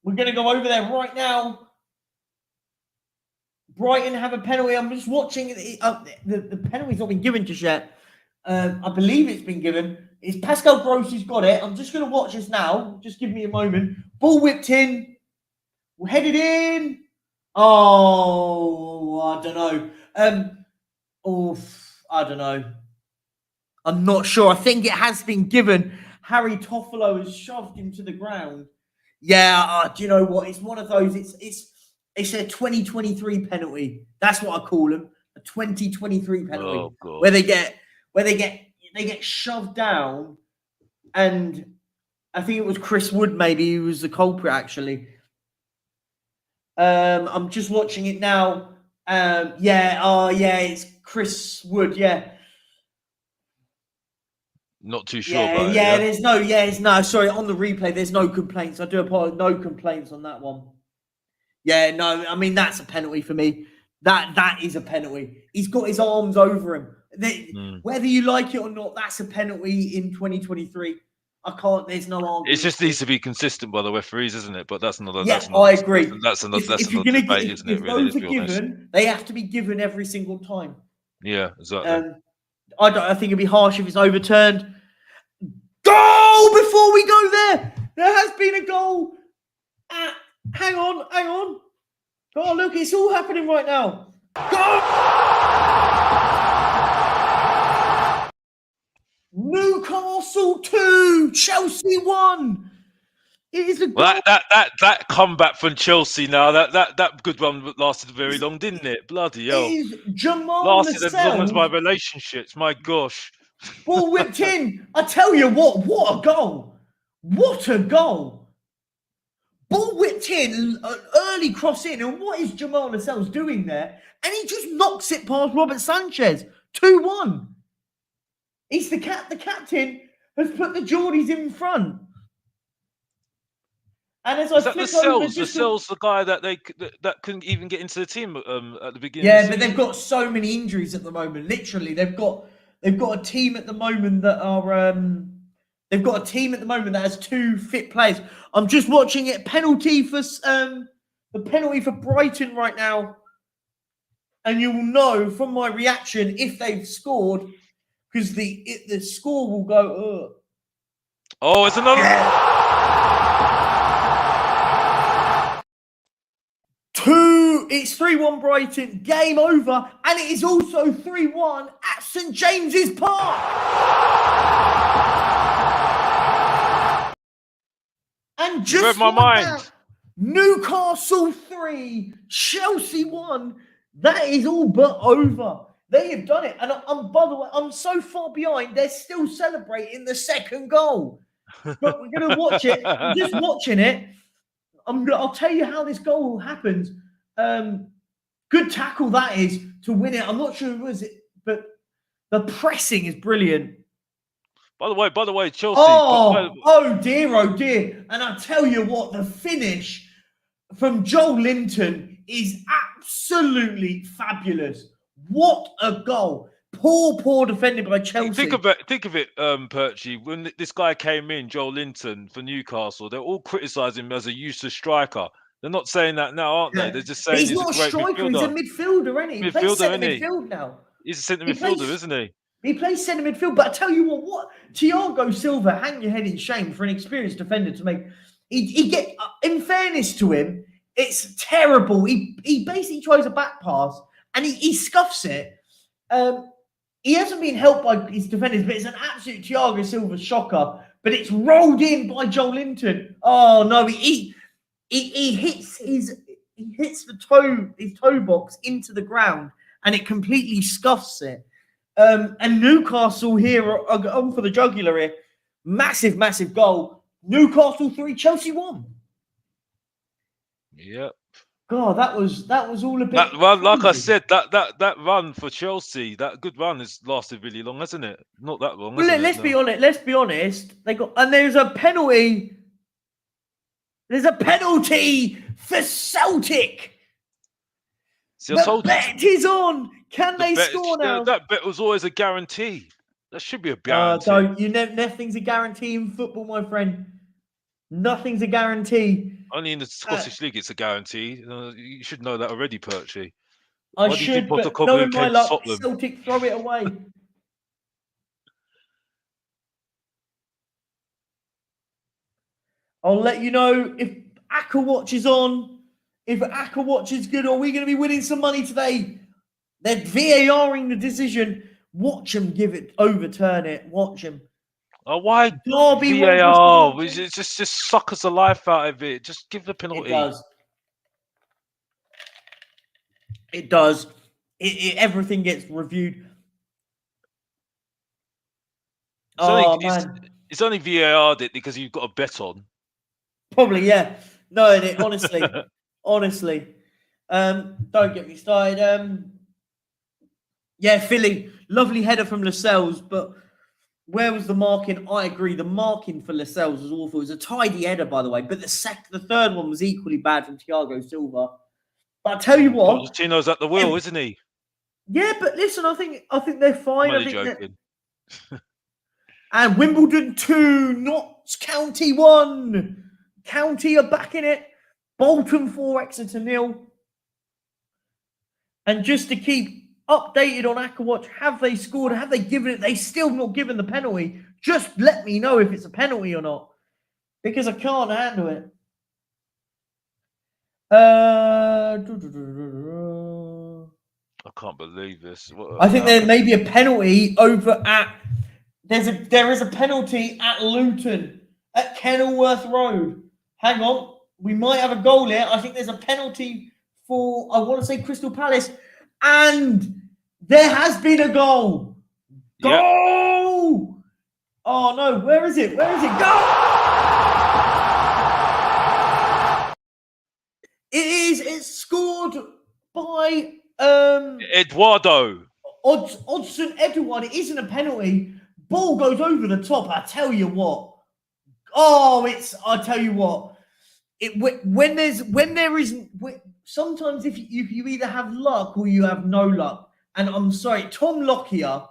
We're going to go over there right now. Brighton have a penalty. I'm just watching. The penalty's not been given just yet. I believe it's been given. It's Pascal Grossi's got it. I'm just going to watch this now. Just give me a moment. Ball whipped in. We're headed in. Oh, I don't know. I don't know. I'm not sure. I think it has been given. Harry Toffolo has shoved him to the ground. Yeah, do you know what? It's one of those. It's a 2023 penalty. That's what I call them. A 2023 penalty, where they get shoved down, and I think it was Chris Wood maybe who was the culprit actually. I'm just watching it now. It's Chris Wood. Yeah. Not too sure about it. There's no. Sorry, on the replay, there's no complaints. I do apologize. No complaints on that one. Yeah, no. I mean, that's a penalty for me. That is a penalty. He's got his arms over him. Whether you like it or not, that's a penalty in 2023. I can't. There's no argument. It just needs to be consistent by the referees, isn't it? But that's another. Yeah, I agree. That's another debate, isn't it? Really, those are given, they have to be given every single time. Yeah, exactly. I think it'd be harsh if it's overturned. Goal! Before we go there, there has been a goal. Hang on. Oh, look, it's all happening right now. Goal! Newcastle 2, Chelsea 1. It is a goal. Well, that comeback from Chelsea now, that good one lasted very long, didn't it? Bloody It hell. is Jamal Lasted as long as my Lascelles. relationships. My gosh. Ball whipped in. I tell you what a goal. What a goal. Ball whipped in, an early cross in, and what is Jamal Lascelles doing there? And he just knocks it past Robert Sanchez. 2-1. He's the captain has put the Geordies in front. And as I flick over, Lascelles, the guy that couldn't even get into the team at the beginning. Yeah, but they've got so many injuries at the moment. Literally, they've got a team at the moment that are they've got a team at the moment that has 2 fit players. I'm just watching it. Penalty for the penalty for Brighton right now, and you will know from my reaction if they've scored because the score will go. Oh, it's another. Yeah. It's 3-1 Brighton, game over, and it is also 3-1 at St James's Park. And just read my mind. That, Newcastle 3, Chelsea 1. That is all but over. They have done it, and by the way, I'm so far behind. They're still celebrating the second goal, but we're going to watch it. I'm just watching it. I'll tell you how this goal happens. Good tackle that is to win it. I'm not sure who was it, but the pressing is brilliant. By the way, Chelsea. Oh dear. And I tell you what, the finish from Joel Linton is absolutely fabulous. What a goal. Poor defending by Chelsea. Think of it, Perchy. When this guy came in, Joel Linton for Newcastle, they're all criticising him as a useless striker. They're not saying that now, aren't they? They're just saying he's not a striker. He's a midfielder, isn't he? He plays centre midfield now. He's a centre midfielder, isn't he? He plays centre midfield. But I tell you what Thiago Silva, hang your head in shame for an experienced defender to make. He get in fairness to him, it's terrible. He basically tries a back pass and he scuffs it. He hasn't been helped by his defenders, but it's an absolute Thiago Silva shocker. But it's rolled in by Joel Linton. Oh no, he hits his toe box into the ground and it completely scuffs it. And Newcastle here are on for the jugular here. Massive goal. Newcastle 3, Chelsea 1. Yep. God, that was all a bit. Like I said, that run for Chelsea, that good run has lasted really long, hasn't it? Not that long. Well, let's be honest. Let's be honest. There's a penalty. There's a penalty for Celtic. See, the bet is on. Can they score now? That bet was always a guarantee. That should be a guarantee. Nothing's a guarantee in football, my friend. Nothing's a guarantee. Only in the Scottish League, it's a guarantee. You should know that already, Perchy. I should, but knowing my luck, Celtic throw it away. I'll let you know if Acker Watch is on. If Acker Watch is good, are we going to be winning some money today? They're VARing the decision. Watch them overturn it. Watch them. Oh, why Derby VAR? It just suckers the life out of it. Just give the penalty. It does. Everything gets reviewed. It's only VAR'd it because you've got a bet on. Probably, yeah. No, honestly. Don't get me started. Yeah, Philly. Lovely header from Lascelles, but where was the marking? I agree. The marking for Lascelles was awful. It was a tidy header, by the way, but the third one was equally bad from Thiago Silva. But I tell you what, Pochettino's at the wheel, isn't he? Yeah, but listen, I think they're fine. I'm only joking. And Wimbledon 2, Notts County 1. County are back in it. Bolton 4, Exeter 0. And just to keep updated on Aquawatch, have they scored? Have they given it? They still not given the penalty. Just let me know if it's a penalty or not, because I can't handle it. I can't believe this. I think there may be a penalty over at There is a penalty at Luton at Kenilworth Road. Hang on, we might have a goal here. I think there's a penalty for, I want to say, Crystal Palace, and there has been a goal. Yep. Goal! Oh no, where is it? Where is it? Goal! It is. It's scored by Eduardo. Odsonne Edouard. It isn't a penalty. Ball goes over the top. I tell you what. Oh, I tell you what. Sometimes if you either have luck or you have no luck. And I'm sorry, Tom Lockyer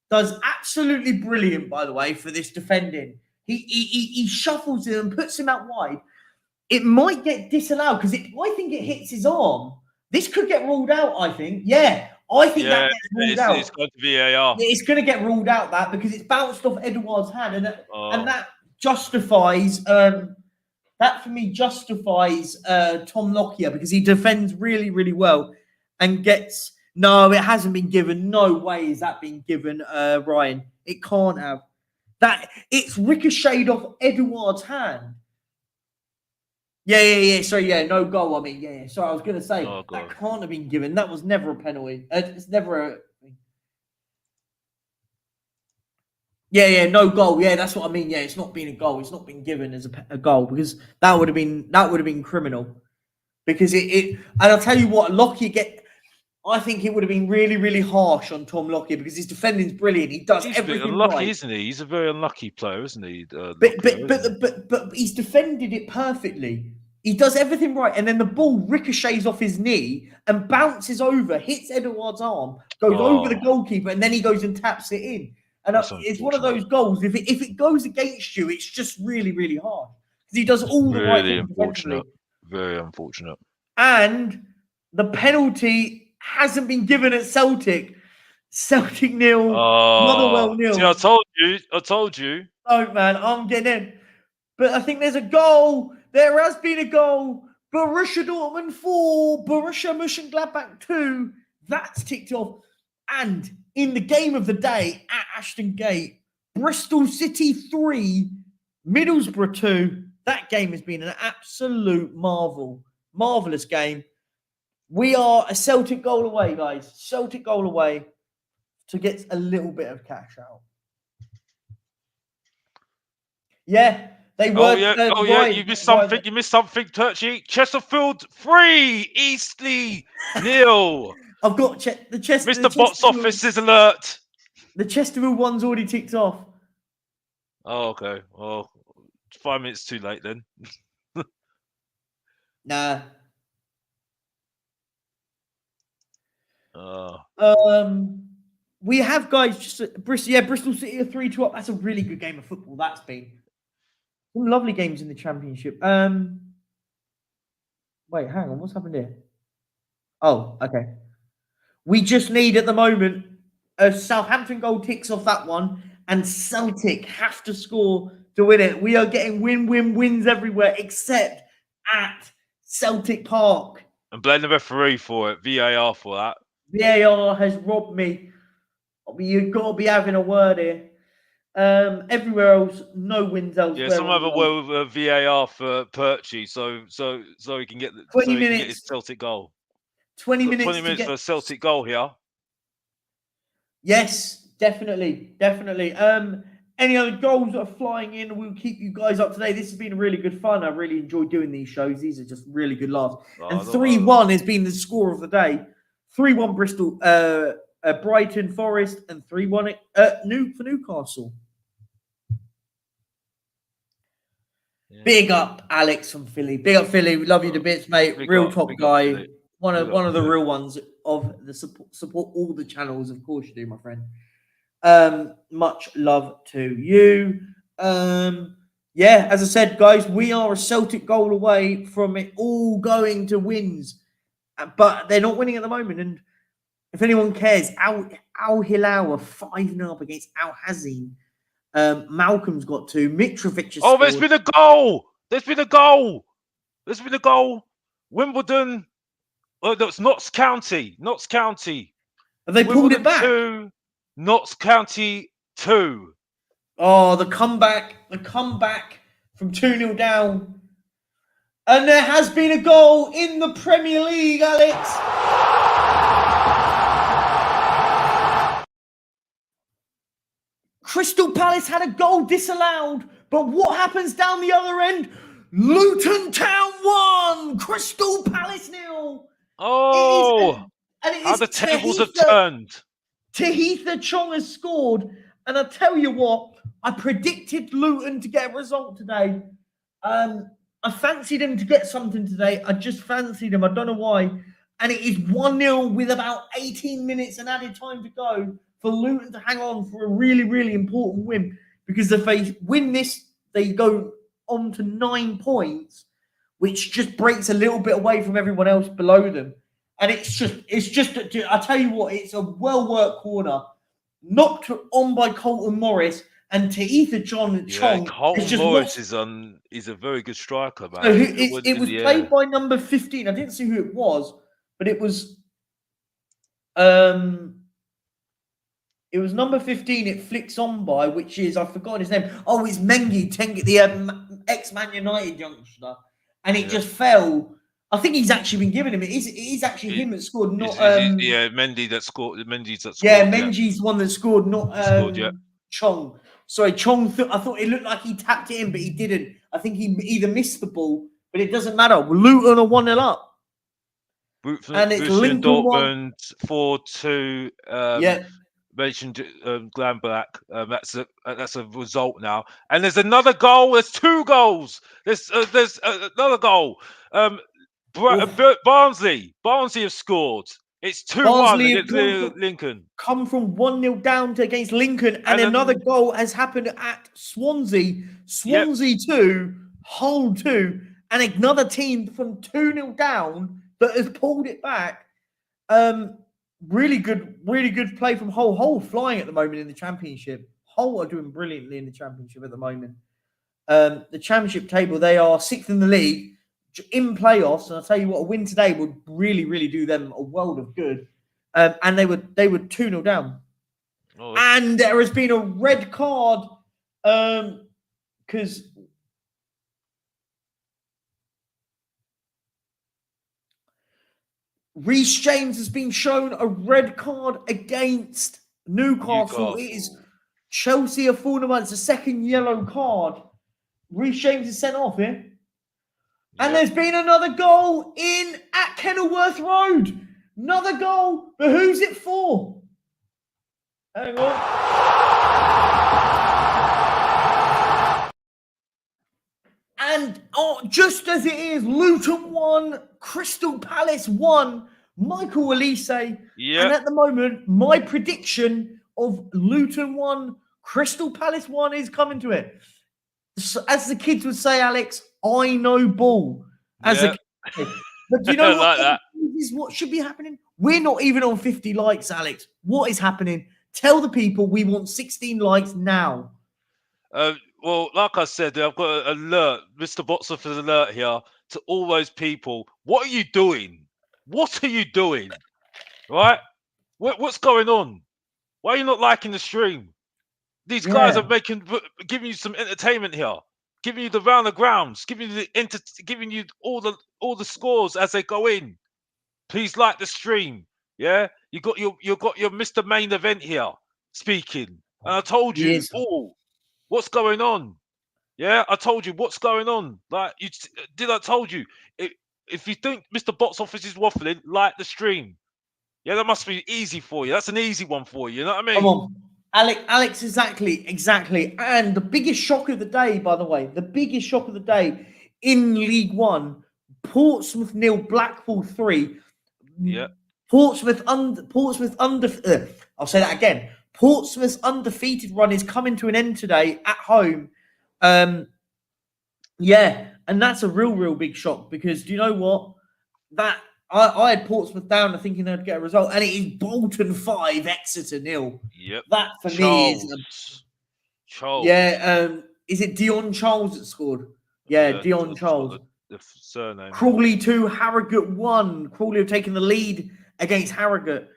does absolutely brilliant, by the way, for this defending. He shuffles him and puts him out wide. It might get disallowed because I think it hits his arm. This could get ruled out, I think. Yeah, I think that gets ruled out. It's going to VAR. It's going to get ruled out, that, because it's bounced off Edouard's hand. And that justifies, that for me justifies Tom Lockyer, because he defends really, really well and gets... No, it hasn't been given. No way is that being given, Ryan. It can't have. It's ricocheted off Edouard's hand. Yeah. Sorry, no goal. I mean, yeah. Sorry, I was going to say that can't have been given. That was never a penalty. It's never a. Yeah, no goal. Yeah, that's what I mean. Yeah, it's not been a goal. It's not been given as a goal, because that would have been criminal. Because and I'll tell you what, Lockyer I think it would have been really, really harsh on Tom Lockyer, because his defending's brilliant. He does everything unlucky, right, isn't he? He's a very unlucky player, isn't he? But he's defended it perfectly. He does everything right, and then the ball ricochets off his knee and bounces over, hits Edouard's arm, goes over the goalkeeper, and then he goes and taps it in. And it's one of those goals. If it goes against you, it's just really, really hard, because he does all the right things defensively. Very unfortunate. And the penalty hasn't been given at Celtic. Celtic 0, Motherwell 0. See, I told you. Oh man, I'm getting in. But I think there's a goal. There has been a goal. Borussia Dortmund 4, Borussia Mönchengladbach 2. That's ticked off. And in the game of the day at Ashton Gate, Bristol City 3, Middlesbrough 2. That game has been an absolute marvel. Marvellous game. We are a Celtic goal away, guys. Celtic goal away to get a little bit of cash out. Yeah, they were. You missed something. You missed something, Perchy. Chesterfield 3, Eastleigh 0. I've got the Chester. Mr. Box Office is alert. The Chesterfield one's already ticked off. Oh, okay. Well, 5 minutes too late then. Nah. We have, guys, just Bristol City are 3-2 up. That's a really good game of football. That's been some lovely games in the Championship. Wait, hang on, what's happened here? Oh, okay. We just need, at the moment, a Southampton goal ticks off that one, and Celtic have to score to win it. We are getting wins everywhere except at Celtic Park. And blame the referee for it. VAR for that. VAR has robbed me. You've got to be having a word here. Everywhere else, no wins elsewhere. Yeah, some have a word with VAR for Perchy, so he can get 20 minutes. Get his Celtic goal. 20 minutes. 20 minutes for a Celtic goal here. Yes, definitely. Any other goals that are flying in, we'll keep you guys up to date. This has been really good fun. I really enjoyed doing these shows. These are just really good laughs. And 3-1 has been the score of the day. 3-1 Bristol, Brighton, Forest, and 3-1 for Newcastle. Yeah. Big up Alex from Philly. Big up Philly. We love you to bits, mate. Real top guy. One of the real ones of the support all the channels. Of course you do, my friend. Much love to you. Yeah, as I said, guys, we are a Celtic goal away from it all going to wins. But they're not winning at the moment. And if anyone cares, Al Hilal are 5-0 up against Al Hazin. Malcolm's got 2. Mitrovic has scored. There's been a goal. There's been a goal. Wimbledon. Oh, that's Notts County. Have they pulled it back? 2, Notts County 2. Oh, the comeback from 2-0 down. And there has been a goal in the Premier League, Alex. Crystal Palace had a goal disallowed, but what happens down the other end? Luton Town 1, Crystal Palace 0. Oh, It how is the tables have turned. Tahitha Chong has scored, and I tell you what, I predicted Luton to get a result today. I fancied him to get something today. I just fancied him. I don't know why. And it is 1-0 with about 18 minutes and added time to go for Luton to hang on for a really, really important win. Because if they win this, they go on to 9 points, which just breaks a little bit away from everyone else below them. And it's just, I tell you what, it's a well-worked corner. Knocked on by Colton Morris. And Tahitha Chong. Colton Morris is a very good striker, man. So it was played by number 15. I didn't see who it was, but it was number 15. It flicks on by, which is, I've forgotten his name. Oh, it's Mengi Tengi, the ex-Man United youngster, and it just fell. I think he's actually been given him. It is actually him that scored, not Mendy that scored. Mendy's that scored. Yeah, Menji's one that scored, not scored, Chong. Sorry, Chong. I thought it looked like he tapped it in, but he didn't. I think he either missed the ball, but it doesn't matter. Luton are 1-0 up. And it's Lincoln Dortmund 4-2. Mentioned Gladbach. That's a result now. And there's another goal. There's 2 goals. There's another goal. Barnsley have scored. It's 2-1 against Lincoln. Come from 1-0 down against Lincoln, and another goal has happened at Swansea. Swansea 2, Hull 2, and another team from 2-0 down that has pulled it back. Really good play from Hull. Hull flying at the moment in the Championship. Hull are doing brilliantly in the Championship at the moment. The Championship table, they are 6th in the league. In playoffs, and I'll tell you what, a win today would really, really do them a world of good. And they were 2-0 down. And there has been a red card because Reece James has been shown a red card against Newcastle. It is Chelsea are falling about. It's a second yellow card. Reece James is sent off here. And there's been another goal at Kenilworth Road. Another goal. But who's it for? Hang on. And just as it is, Luton 1, Crystal Palace 1, Michael Elise. And at the moment, my prediction of Luton 1, Crystal Palace 1 is coming to it. So, as the kids would say, Alex, I know ball. As a kid. But do you know what? That is what should be happening? We're not even on 50 likes, Alex. What is happening? Tell the people we want 16 likes now. Well, like I said, I've got an alert, Mr. Botsoffer's alert here to all those people. What are you doing? What are you doing? Right? What's going on? Why are you not liking the stream? These guys are giving you some entertainment here, giving you the round of grounds, giving you all the scores as they go in. Please like the stream. Yeah, you got your Mr. Main Event here speaking, and I told you, what's going on? Yeah, I told you what's going on. Like I told you, if you think Mr. Box Office is waffling, like the stream. Yeah, that must be easy for you. That's an easy one for you. You know what I mean? Come on. Alex, exactly. And the biggest shock of the day, by the way, in League One, Portsmouth 0, Blackpool 3. Yeah. Portsmouth under. I'll say that again. Portsmouth's undefeated run is coming to an end today at home. And that's a real big shock because do you know what? That I had Portsmouth down thinking they'd get a result, and it is Bolton 5, Exeter 0. Yep. That for me is Charles. Yeah, is it Dion Charles that scored? Yeah, Dion Charles. The surname. Crawley 2, Harrogate 1. Crawley have taken the lead against Harrogate.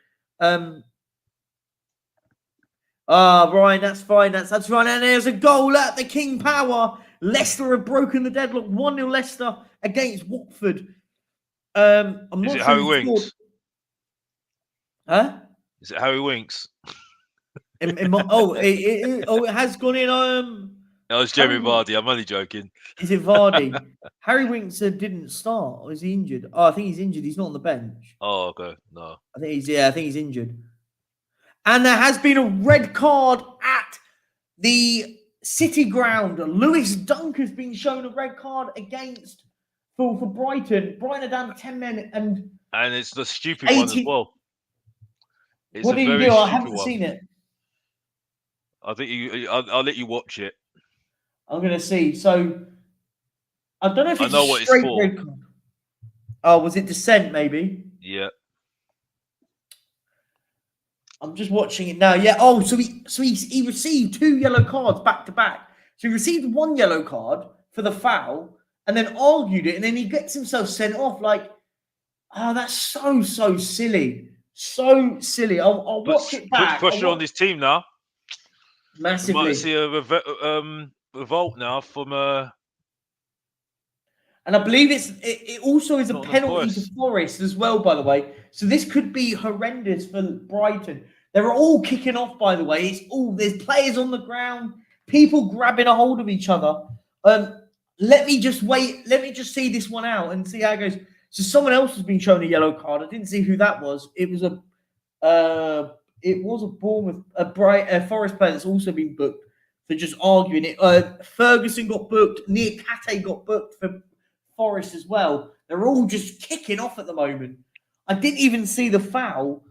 Ryan, that's fine. That's right. And there's a goal at the King Power. Leicester have broken the deadlock. 1-0 Leicester against Watford. I'm Is not it sure Harry who scored. Winks? Huh? Is it Harry Winks? It has gone in. That was Jeremy Vardy. I'm only joking. Is it Vardy? Harry Winks didn't start, or is he injured? Oh, I think he's injured. He's not on the bench. Oh, okay. No. I think he's injured. And there has been a red card at the City ground. Lewis Dunk has been shown a red card against for Brighton. Brighton are down to 10 men and it's the stupid one as well. It's what a did he very do? I stupid haven't one. seen it. I think I'll let you watch it. I'm gonna see. So I don't know if it's I know a what it's straight for. red card. Oh, was it dissent? Maybe. Yeah. I'm just watching it now. Yeah. Oh, so he received 2 yellow cards back to back. So he received 1 yellow card for the foul, and then argued it, and then he gets himself sent off. Like, that's so silly, so silly. I'll watch it back. Puts pressure on this team now. Massively. We might see a revolt now from And I believe it also is a penalty to Forest. Forest as well, by the way. So this could be horrendous for Brighton. They're all kicking off, by the way. There's players on the ground, people grabbing a hold of each other. Let me just wait. Let me just see this one out and see how it goes. So someone else has been shown a yellow card. I didn't see who that was. It was a Bournemouth, a Forest player that's also been booked for just arguing it. Ferguson got booked. Niakate got booked for Forest as well. They're all just kicking off at the moment. I didn't even see the foul.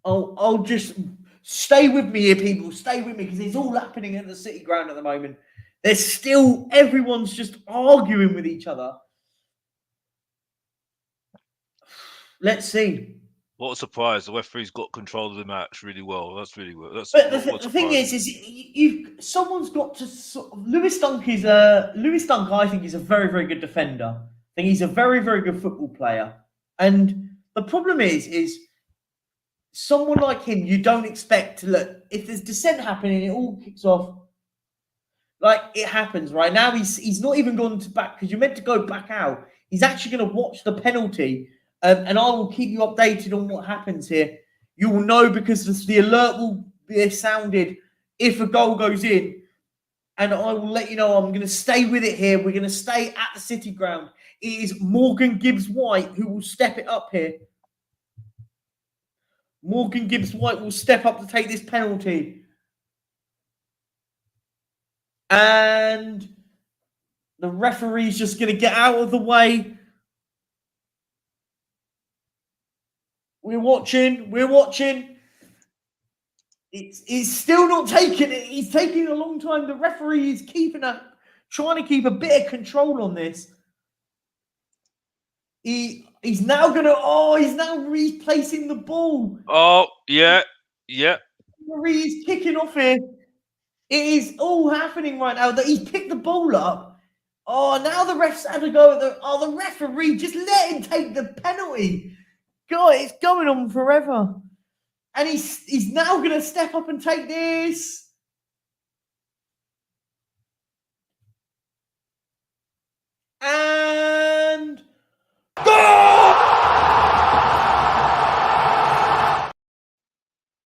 I'll just stay with me here, people. Stay with me because it's all happening at the City ground at the moment. Everyone's just arguing with each other. Let's see. What a surprise! The referee's got control of the match really well. That's really well. But the thing is someone's got to. Lewis Dunk. I think is a very, very good defender. I think he's a very, very good football player. And the problem is someone like him, you don't expect to look. If there's dissent happening, it all kicks off. Like it happens right now. He's not even gone to back because you're meant to go back out. He's actually going to watch the penalty, and I will keep you updated on what happens here. You will know because the alert will be sounded if a goal goes in, and I will let you know. I'm going to stay with it here. We're going to stay at the City ground. It is Morgan Gibbs-White who will step it up here. Morgan Gibbs-White will step up to take this penalty. And the referee's just going to get out of the way. We're watching. It's still not taking it. He's taking a long time. The referee is trying to keep a bit of control on this. He's now replacing the ball. Oh, yeah. The referee is kicking off here. It is all happening right now. That he's picked the ball up. Oh, now the refs had to go. The referee just let him take the penalty. God, it's going on forever. And he's now going to step up and take this. And goal!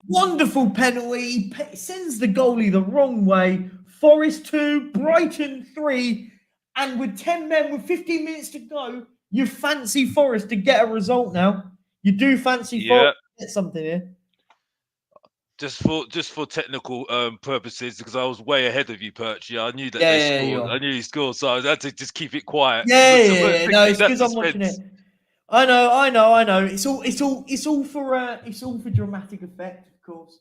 Wonderful penalty. Sends the goalie the wrong way. Forest 2, Brighton 3. And with 10 men, with 15 minutes to go, you fancy Forest to get a result now. You do fancy Forest to get something here. Just for technical purposes, because I was way ahead of you, Perchy. I knew that they scored. I knew he scored, so I had to just keep it quiet. Yeah. No, it's because I'm watching it. I know. It's all for dramatic effect, of course.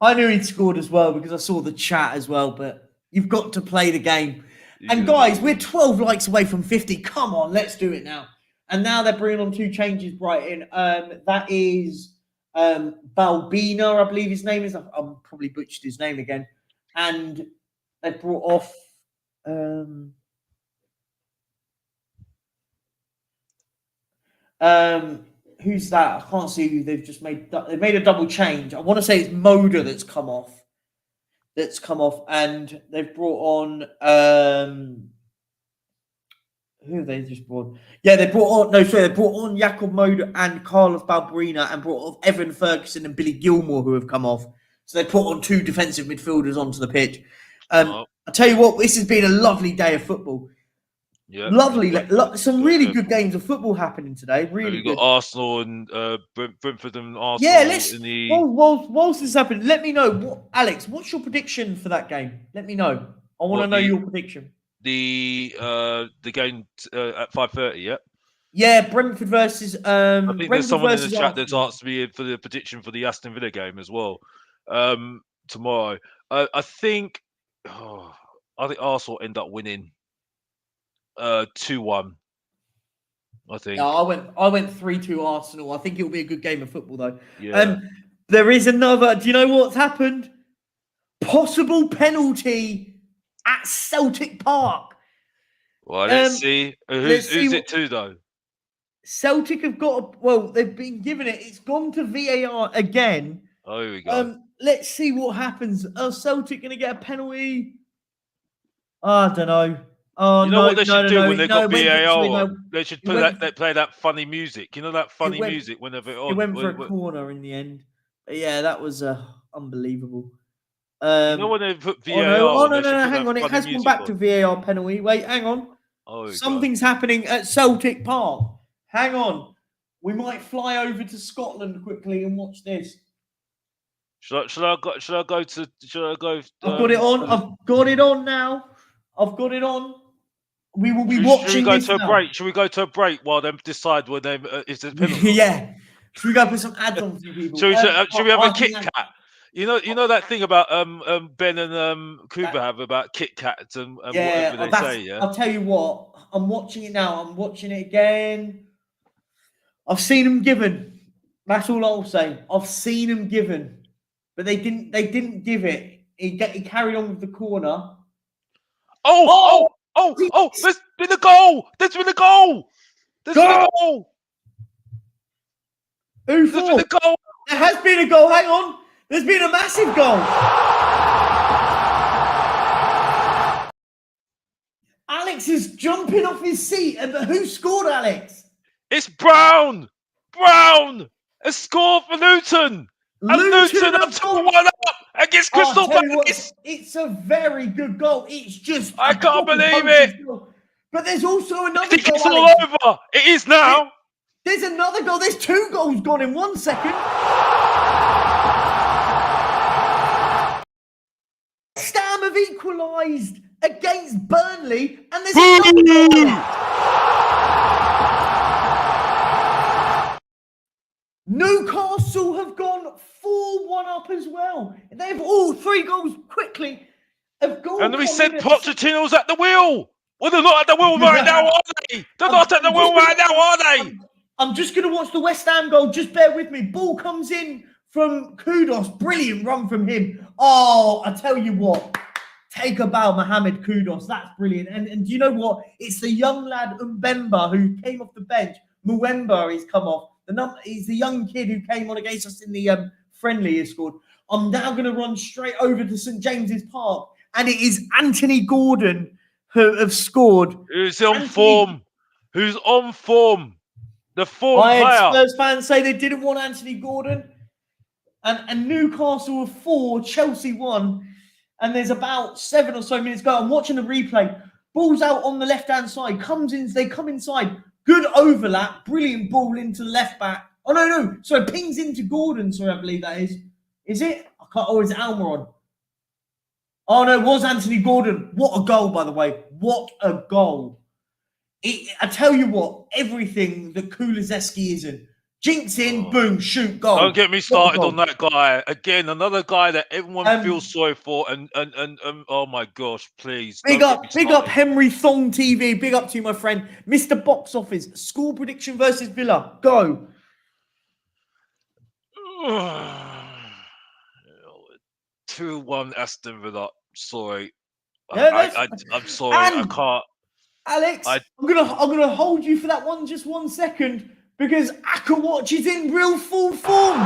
I knew he'd scored as well because I saw the chat as well. But you've got to play the game. And guys, we're 12 likes away from 50. Come on, let's do it now. And now they're bringing on 2 changes, Brighton. That is Balbina, I believe his name is. I'm probably butchered his name again. And they brought off who's that? I can't see who they've just made. They've made a double change. I want to say it's Moda that's come off. And they've brought on. Who have they just brought? Yeah, they brought on. No, sorry, they brought on Jakob Moda and Carlos Balberina, and brought on Evan Ferguson and Billy Gilmore, who have come off. So they put on 2 defensive midfielders onto the pitch. I tell you what, this has been a lovely day of football. Yeah, lovely. Some really good games of football happening today. Really you good. got Arsenal and Brentford and Arsenal. Yeah, let's. Whilst this is happening, let me know, Alex. What's your prediction for that game? Let me know. I want to know your prediction. The game at 5:30. Yeah. Yeah, Brentford versus. I think Brentford there's someone in the Arsenal. chat that's asked me for the prediction for the Aston Villa game as well. Tomorrow, I think Arsenal end up winning 2-1. I think. Yeah, I went 3-2 Arsenal. I think it'll be a good game of football though. Yeah. There is another. Do you know what's happened? Possible penalty at Celtic Park. Well, let's see. Who's it to though? Celtic have got. They've been given it. It's gone to VAR again. Oh, here we go. Let's see what happens. Are Celtic going to get a penalty? I don't know. Oh, you know what they should do when they got VAR? They should play that funny music. You know that funny music whenever it went for a corner in the end. But yeah, that was unbelievable. You know when they put VAR? Oh no, hang on. It has gone back to VAR penalty. Wait, hang on. Something's happening at Celtic Park. Hang on. We might fly over to Scotland quickly and watch this. Should I go? Should I go? I've got it on. I've got it on now. I've got it on. We will be watching. Should we go to a break? Should we go to a break while they decide when they is the penalty? Yeah. Should we go put some ads on for you people? Should we have a Kit Kat? You know that thing about Ben and Kuba have about Kit Kats and whatever they say. Yeah. I'll tell you what. I'm watching it now. I'm watching it again. I've seen them given. That's all I'll say. I've seen them given. But they didn't give it. He carried on with the corner. Oh! There's been a goal! There's been a goal! Who for? There's been a goal! There has been a goal. Hang on. There's been a massive goal. Alex is jumping off his seat. But who scored, Alex? It's Brown! Brown has scored for Luton! And Luton have 2-1 up against Crystal Palace. It's a very good goal. It's just I can't believe it. Goal. But there's also another goal. It's all over. It is now. There's another goal. There's 2 goals gone in 1 second. Stam have equalised against Burnley, and there's another goal. Newcastle have gone 4-1 up as well. They have all 3 goals quickly. And we said Pochettino's at the wheel. Well, they're not at the wheel right now, are they? They're not at the wheel right now, are they? I'm just going to watch the West Ham goal. Just bear with me. Ball comes in from Kudus. Brilliant run from him. Oh, I tell you what. Take a bow, Mohamed Kudus. That's brilliant. And do you know what? It's the young lad Mbemba who came off the bench. Muemba has come off. He's the young kid who came on against us in the friendly. He scored. I'm now going to run straight over to St James's Park, and it is Anthony Gordon who have scored. Who's on form? Who's on form? The form player. I had Spurs fans say they didn't want Anthony Gordon, and Newcastle 4, Chelsea 1, and there's about 7 or so minutes to go. I'm watching the replay. Ball's out on the left-hand side. They come inside. Good overlap. Brilliant ball into the left back. Oh, no. So it pings into Gordon. Sorry, I believe that is. Is it? I can't. Or is it Almiron? Oh, no. It was Anthony Gordon. What a goal, by the way. What a goal. I tell you what. Everything that Kulusevski isn't. Jinx in, boom, shoot, goal. Don't get me started on that guy. Again, another guy that everyone feels sorry for. And oh my gosh, please. Big up Henry Thong TV. Big up to you, my friend. Mr. Box Office. Score prediction versus Villa. Go. 2-1 Aston Villa. Sorry. Yeah, I'm sorry. I can't. Alex, I'm gonna hold you for that one. Just 1 second. because Akawatch is in real full form.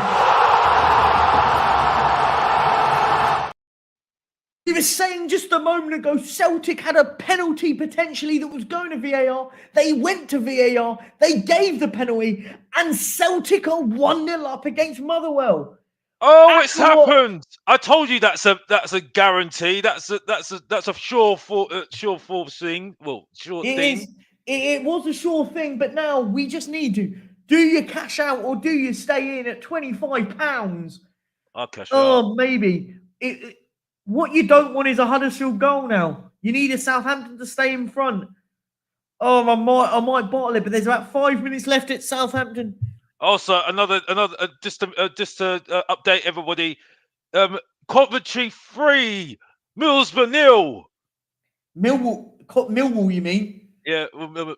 You were saying just a moment ago, Celtic had a penalty potentially that was going to VAR. They went to VAR. They gave the penalty, and Celtic are 1-0 up against Motherwell. Oh, it's happened! I told you that's a guarantee. That's a sure thing. Well, sure thing. It was a sure thing, but now we just need to. Do you cash out or do you stay in at £25? I'll cash out. Maybe. What you don't want is a Huddersfield goal now. You need a Southampton to stay in front. Oh, I might bottle it, but there's about 5 minutes left at Southampton. Also, another just to update everybody. Coventry 3, Middlesbrough 0. Millwall, you mean? Yeah, Millwall.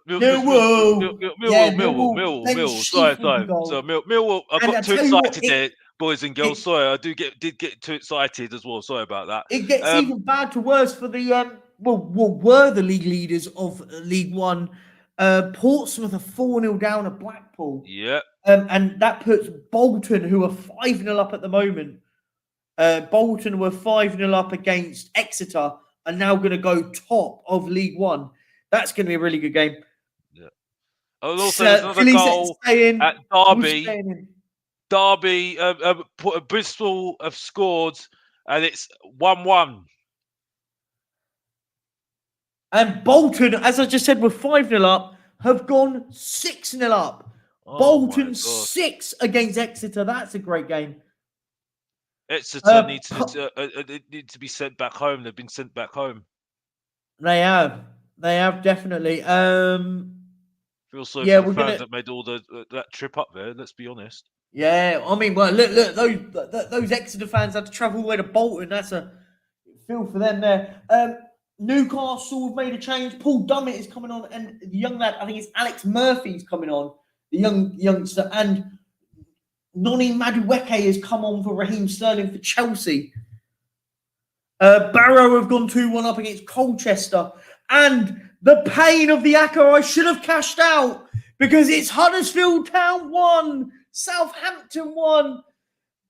Sorry. So Millwall. I got too excited there, boys and girls. Sorry, I did get too excited as well. Sorry about that. It gets even bad to worse for the were the league leaders of League One. Portsmouth are 4-0 down at Blackpool. Yeah. And that puts Bolton, who are 5-0 up at the moment. Bolton were 5-0 up against Exeter, are now going to go top of League One. That's going to be a really good game. Yeah. And also, there's another goal at Derby. Derby, Bristol have scored, and it's 1-1. And Bolton, as I just said, were 5-0 up, have gone 6-0 up. Bolton 6 against Exeter. That's a great game. Exeter need to be sent back home. They've been sent back home. They have definitely. Feel sorry for the fans that made all that trip up there. Let's be honest. Yeah, I mean, well, look, those Exeter fans had to travel all the way to Bolton. That's a feel for them there. Newcastle have made a change. Paul Dummett is coming on, and the young lad, I think it's Alex Murphy's coming on. The youngster, and Noni Madueke has come on for Raheem Sterling for Chelsea. Barrow have gone 2-1 up against Colchester. And the pain of the Acca, I should have cashed out because it's Huddersfield Town 1, Southampton 1.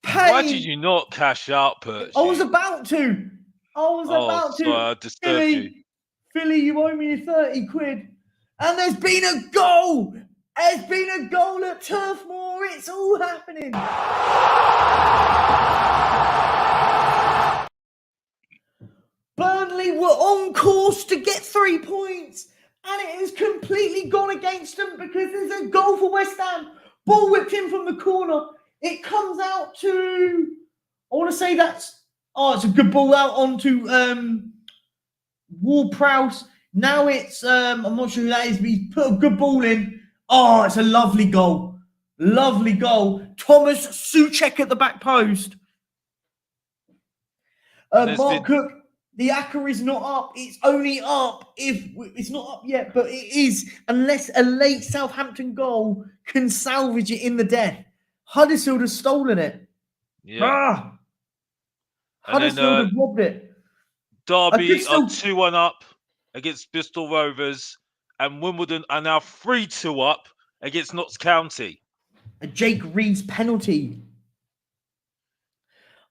Pain. Why did you not cash out, Perchy? I was about to. Sorry, I disturbed you. Philly, you owe me 30 quid. And there's been a goal. There's been a goal at Turf Moor. It's all happening. Burnley were on course to get 3 points, and it has completely gone against them because there's a goal for West Ham. Ball whipped in from the corner. It comes out to, I want to say it's a good ball out onto Ward-Prowse. Now it's, I'm not sure who that is, but he's put a good ball in. Oh, it's a lovely goal. Lovely goal. Thomas Souček at the back post. Mark Cook, the Acca is not up. It's only up if it's not up yet, but it is unless a late Southampton goal can salvage it in the death. Huddersfield has stolen it. Yeah. Huddersfield have robbed it. Derby are 2-1 up against Bristol Rovers, and Wimbledon are now 3-2 up against Notts County. A Jake Reeves penalty.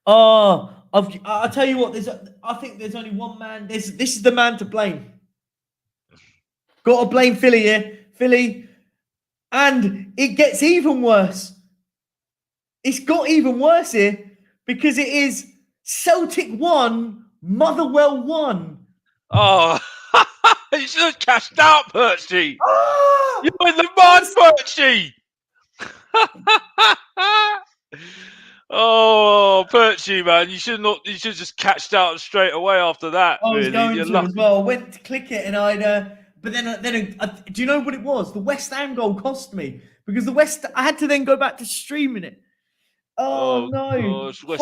I'll tell you what. I think there's only one man. This is the man to blame. Got to blame Philly here, Philly, and it gets even worse. It's got even worse here because it is Celtic 1, Motherwell 1. Oh, you should have cashed out, Perchy. You're in the mud, Perchy. Oh, Perchy, man, you should just cashed out straight away after that. I was going to as well. I went to click it, and but then do you know what it was? The West Ham goal cost me because I had to then go back to streaming it. Oh no! Gosh, West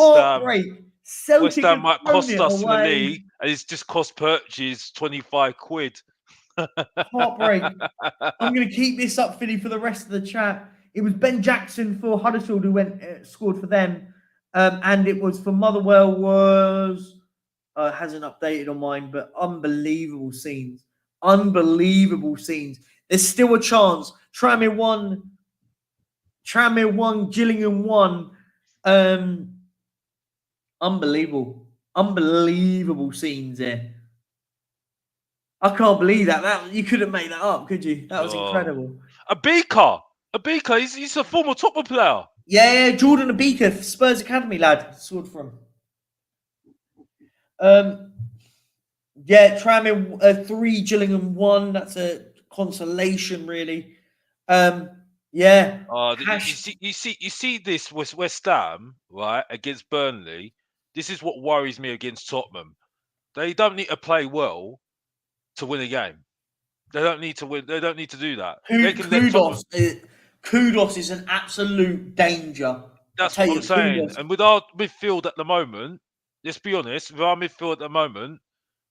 Ham might cost us in the league, and it's just cost Perchy's 25 quid. Heartbreak. I'm going to keep this up, Philly, for the rest of the chat. It was Ben Jackson for Huddersfield who scored for them, and it was for Motherwell hasn't updated on mine, but unbelievable scenes. There's still a chance. Tranmere 1, Tranmere 1, Gillingham 1. Unbelievable scenes there. I can't believe that. You couldn't make that up, could you? That was incredible. Abika, he's a former Tottenham player. Yeah, Jordan Abika, Spurs Academy lad, scored from. Yeah, Tranmere 3, Gillingham 1. That's a consolation, really. Yeah. You see this West Ham, right, against Burnley. This is what worries me against Tottenham. They don't need to play well to win a game. They don't need to win. They don't need to do that. They can let Tottenham. Kudos is an absolute danger. That's what I'm saying. And with our midfield at the moment, let's be honest, with our midfield at the moment,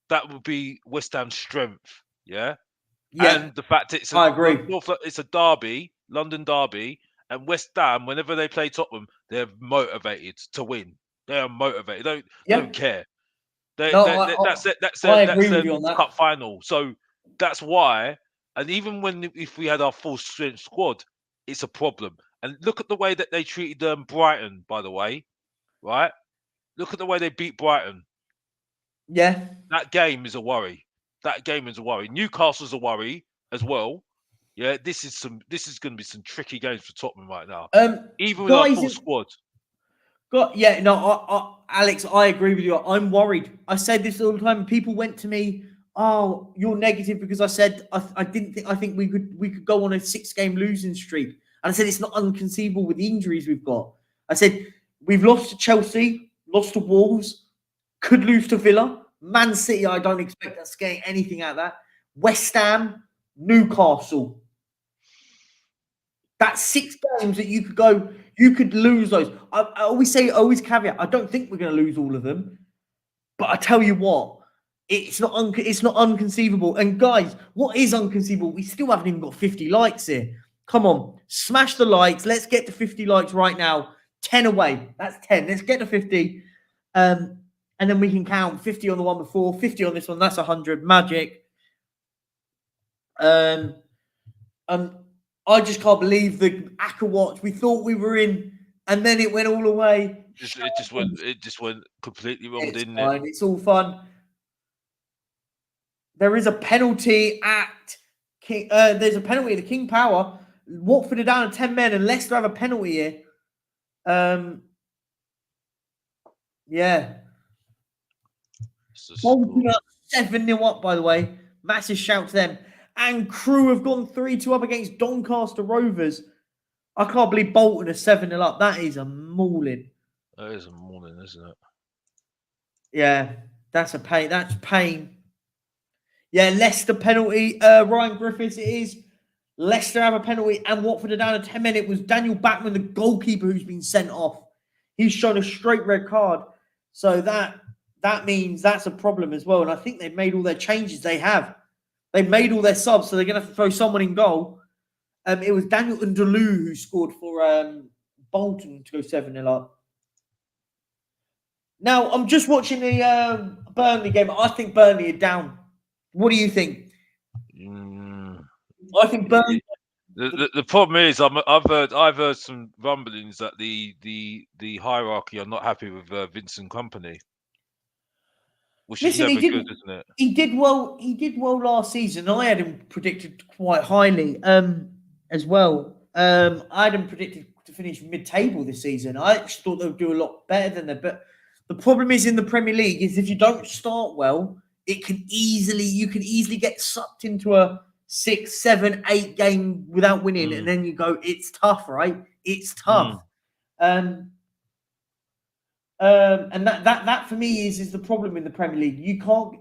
that would be West Ham's strength. Yeah. And the fact I agree. It's a derby, London derby, and West Ham, whenever they play Tottenham, they're motivated to win. They are motivated. They don't care. That's their cup final. So that's why. And even if we had our full strength squad, it's a problem. And look at the way that they treated Brighton, by the way, right? Look at the way they beat Brighton. Yeah, that game is a worry. Newcastle's a worry as well. Yeah, this is going to be some tricky games for Tottenham right now. Even with our full squad. Alex, I agree with you. I'm worried. I said this all the time. People went to me, "Oh, you're negative," because I said I think we could go on a 6-game losing streak. And I said it's not inconceivable with the injuries we've got. I said we've lost to Chelsea, lost to Wolves, could lose to Villa. Man City, I don't expect us getting anything out of that. West Ham, Newcastle. That's 6 games that you could go. You could lose those. I always caveat. I don't think we're going to lose all of them, but I tell you what, it's not unconceivable. And guys, what is unconceivable? We still haven't even got 50 likes here. Come on, smash the likes. Let's get to 50 likes right now. 10 away. That's 10. Let's get to 50. And then we can count 50 on the one before, 50 on this one. That's 100. Magic. I just can't believe the Aka watch. We thought we were in, and then it went all away. It just went completely wrong, didn't it? It's all fun. There is a penalty at King. There's a penalty at the King Power. Watford are down to 10 men, and Leicester have a penalty here. Yeah. 7-0 up, by the way. Massive shout to them. And Crew have gone 3-2 up against Doncaster Rovers. I can't believe Bolton are 7-0 up. That is a mauling. That is a mauling, isn't it? Yeah, that's a pain. That's pain. Yeah, Leicester penalty. Ryan Griffiths, it is. Leicester have a penalty, and Watford are down to 10 men. It was Daniel Backman, the goalkeeper, who's been sent off. He's shown a straight red card. So that means that's a problem as well. And I think they've made all their changes. They have. They've made all their subs, so they're going to have to throw someone in goal. It was Daniel Ndalou who scored for Bolton to go 7-0 up. Now, I'm just watching the Burnley game. I think Burnley are down. What do you think? I think Burnley. The problem is, I've heard some rumblings that the hierarchy are not happy with Vincent Kompany, which is never good, isn't it? He did well. He did well last season. I had him predicted quite highly as well. I had him predicted to finish mid-table this season. I actually thought they would do a lot better than that. But the problem is in the Premier League is if you don't start well, you can easily get sucked into a 6, 7, 8 game without winning, and then you go, it's tough, right? It's tough. And that for me is the problem in the Premier League. You can't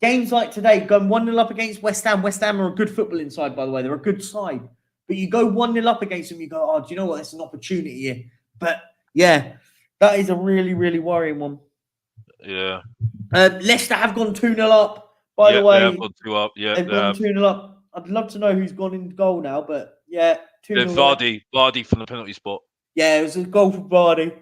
games like today, going 1-0 up against West Ham. West Ham are a good footballing side, by the way. They're a good side. But you go 1-0 up against them, you go, oh, do you know what? It's an opportunity here. But yeah, that is a really, really worrying one. Yeah. Leicester have gone 2-0 up. By the way, they have gone 2 up. Yeah, they've gone 2-0 up. I'd love to know who's gone in goal now, but yeah, 2-0. Vardy from the penalty spot. Yeah, it was a goal for Vardy.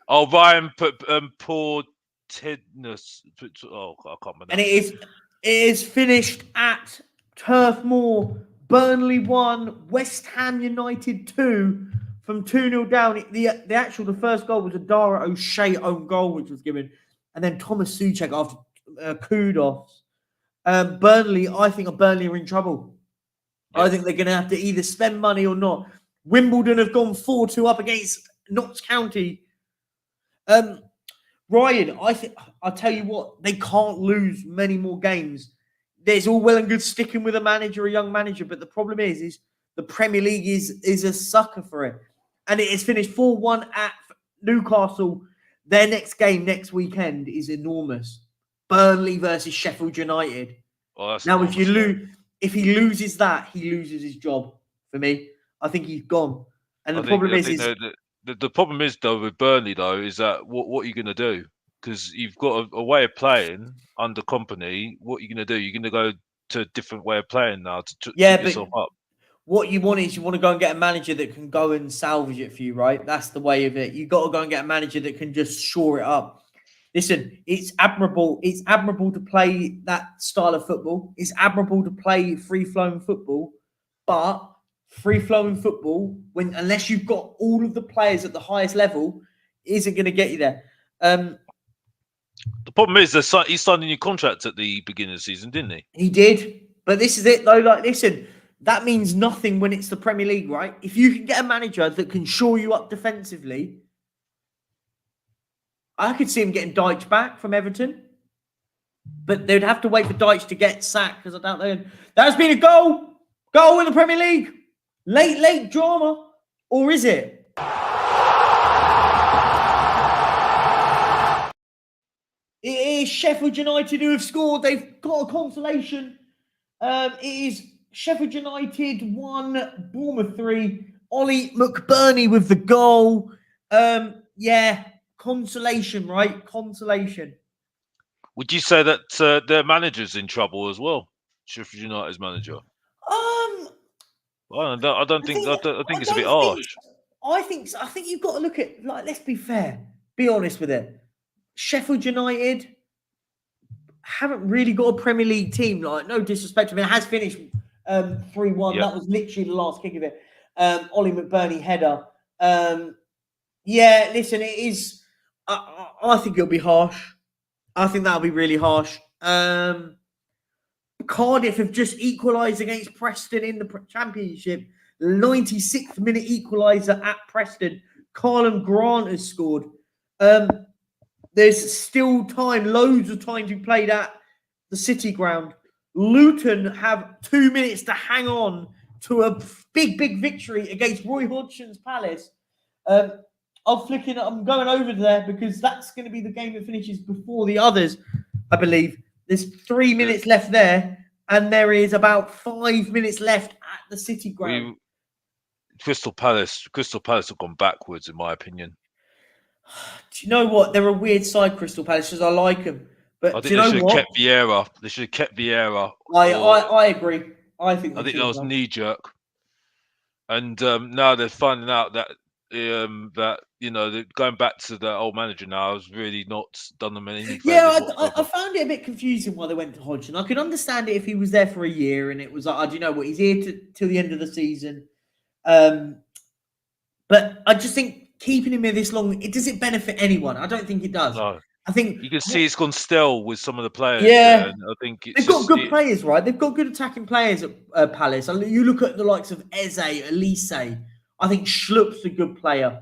Oh, Ryan put poor Tidness. Oh, I can't remember. And it is finished at Turf Moor. Burnley 1, West Ham United 2, from 2-0 down. The first goal was a Dara O'Shea own goal, which was given. And then Thomas Souček after kudos. Burnley, I think Burnley are in trouble. Yeah. I think they're going to have to either spend money or not. Wimbledon have gone 4-2 up against Notts County. Ryan, I'll tell you what, they can't lose many more games. There's all well and good sticking with a young manager, but the problem is the Premier League is a sucker for it. And it is finished 4-1 at Newcastle. Their next game next weekend is enormous. Burnley versus Sheffield United. Oh, now, if he loses that, he loses his job for me. I think he's gone. And the problem is the problem is though with Burnley though is that what are you going to do? Because you've got a way of playing under company. What are you going to do? You're going to go to a different way of playing now to keep yourself up. What you want is you want to go and get a manager that can go and salvage it for you, right? That's the way of it. You got to go and get a manager that can just shore it up. Listen, it's admirable. It's admirable to play that style of football. It's admirable to play free-flowing football, but free-flowing football, unless you've got all of the players at the highest level, isn't going to get you there. The problem is he signed a new contract at the beginning of the season, didn't he? He did, but this is it though. Like, listen, that means nothing when it's the Premier League, right? If you can get a manager that can shore you up defensively, I could see him getting Dyche back from Everton, but they'd have to wait for Dyche to get sacked because I doubt that has been a goal in the Premier League. Late drama, or is it? It is Sheffield United who have scored. They've got a consolation. It is Sheffield United 1, Bournemouth 3. Ollie McBurney with the goal. Consolation, right? Consolation. Would you say that their manager's in trouble as well? Sheffield United's manager. I think it's a bit harsh. I think you've got to look at, like, let's be fair. Be honest with it. Sheffield United haven't really got a Premier League team. Like, no disrespect to them. It has finished 3-1. Yep. That was literally the last kick of it. Ollie McBurney header. Listen, it is. I think it'll be harsh. I think that'll be really harsh. Cardiff have just equalised against Preston in the Championship. 96th minute equaliser at Preston. Carlin Grant has scored. There's still time, loads of time to be played at the City Ground. Luton have 2 minutes to hang on to a big victory against Roy Hodgson's Palace. I'm going over there because that's going to be the game that finishes before the others, I believe. There's 3 minutes left there, and there is about 5 minutes left at the City Ground. Crystal Palace have gone backwards, in my opinion. Do you know what? They're a weird side, Crystal Palace, because I like them. But I think they should have kept Vieira. They should have kept Vieira. I agree. I think that was knee jerk. And now they're finding out that going back to the old manager now has really not done them any favours. Yeah, I found it a bit confusing why they went to Hodgson. I could understand it if he was there for a year and it was like, do you know what? He's here till the end of the season. But I just think keeping him here this long, does it benefit anyone? I don't think it does. No. I think you can see it's gone stale with some of the players. Yeah, and I think they've got good players, right? They've got good attacking players at Palace. You look at the likes of Eze, Elise. I think Schlupp's a good player.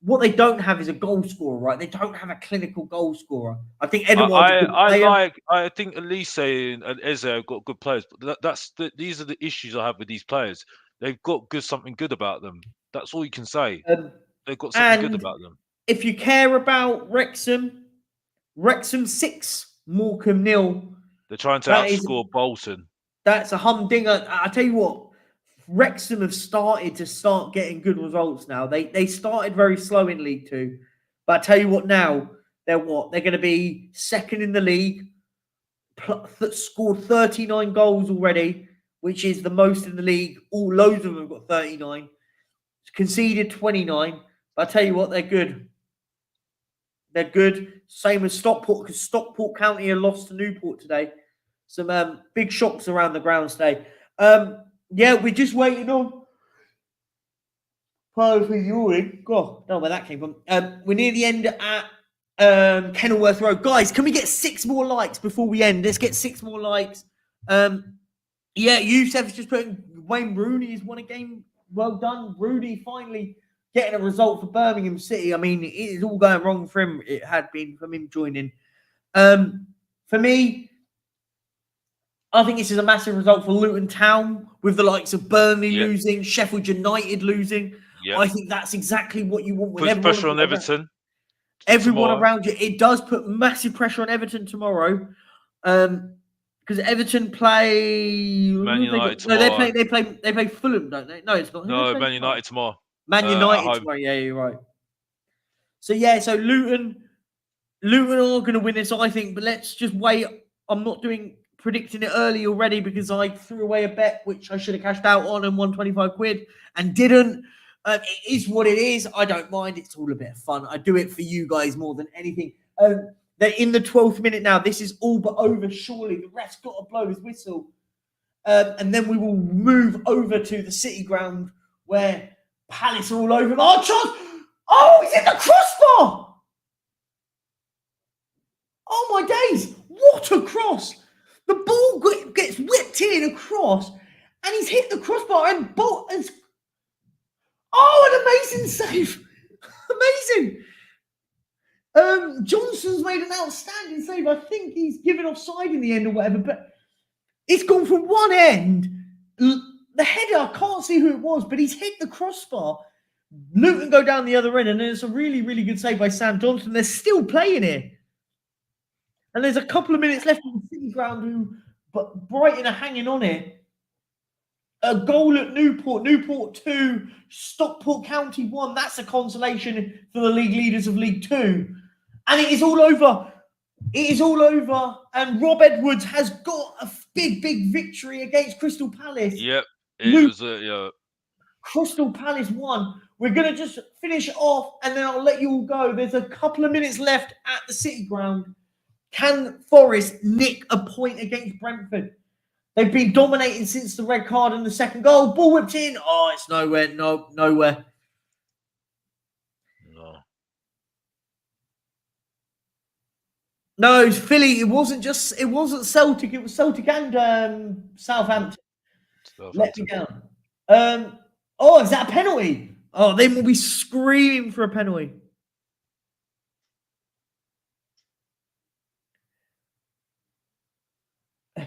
What they don't have is a goal scorer, right? They don't have a clinical goal scorer. I think Edouard's I think Elise and Eze have got good players, but these are the issues I have with these players. They've got something good about them. That's all you can say. They've got something good about them. If you care about Wrexham 6, Morecambe 0. They're trying to outscore Bolton. That's a humdinger. I tell you what, Wrexham have started getting good results now. They started very slow in League 2. But I tell you what now, they're going to be second in the league. Scored 39 goals already, which is the most in the league. Loads of them have got 39. Conceded 29. But I tell you what, they're good. They're good. Same as Stockport, because Stockport County are lost to Newport today. Some big shocks around the ground today. We're just waiting on. Hello for you. God, don't know where that came from. We're near the end at Kenilworth Road. Guys, can we get 6 more likes before we end? Let's get 6 more likes. Yeah, Youssef's just putting Wayne Rooney has won a game. Well done, Rooney, finally getting a result for Birmingham City. I mean, it is all going wrong for him. It had been from him joining. For me, I think this is a massive result for Luton Town with the likes of Burnley losing, Sheffield United losing. I think that's exactly what you want with Puts everyone. pressure on Everton. Everyone around you. It does put massive pressure on Everton tomorrow. Because Everton play Man United tomorrow. No, they play Fulham, don't they? No, it's not. No, Man United tomorrow. Man United tomorrow. Yeah, you're right. So Luton are going to win this, I think. But let's just wait. I'm not predicting it early already because I threw away a bet which I should have cashed out on and won 25 quid and didn't. It is what it is. I don't mind. It's all a bit of fun. I do it for you guys more than anything. They're in the 12th minute now. This is all but over, surely. The ref's got to blow his whistle. And then we will move over to the City ground where Palace are all over him. Oh, chance! Oh, he's in the crossbar! Oh, my days. What a cross. The ball gets whipped in across and he's hit the crossbar and bolt has... Oh, an amazing save. Amazing. Johnson's made an outstanding save. I think he's given offside in the end or whatever, but it's gone from one end. The header, I can't see who it was, but he's hit the crossbar. Luton go down the other end, and it's a really, really good save by Sam Johnson. They're still playing here. And there's a couple of minutes left on the City ground, but Brighton are hanging on it. A goal at Newport. Newport 2, Stockport County 1. That's a consolation for the league leaders of League 2. And it is all over. It is all over. And Rob Edwards has got a big, big victory against Crystal Palace. Yep. It was Crystal Palace won. We're going to just finish off and then I'll let you all go. There's a couple of minutes left at the City ground. Can Forest nick a point against Brentford? They've been dominating since the red card and the second goal. Ball whipped in. Oh, it's nowhere. No, nowhere. No, it's Philly. It wasn't Celtic. It was Celtic and Southampton. Let me down. Oh, is that a penalty? Oh, they will be screaming for a penalty.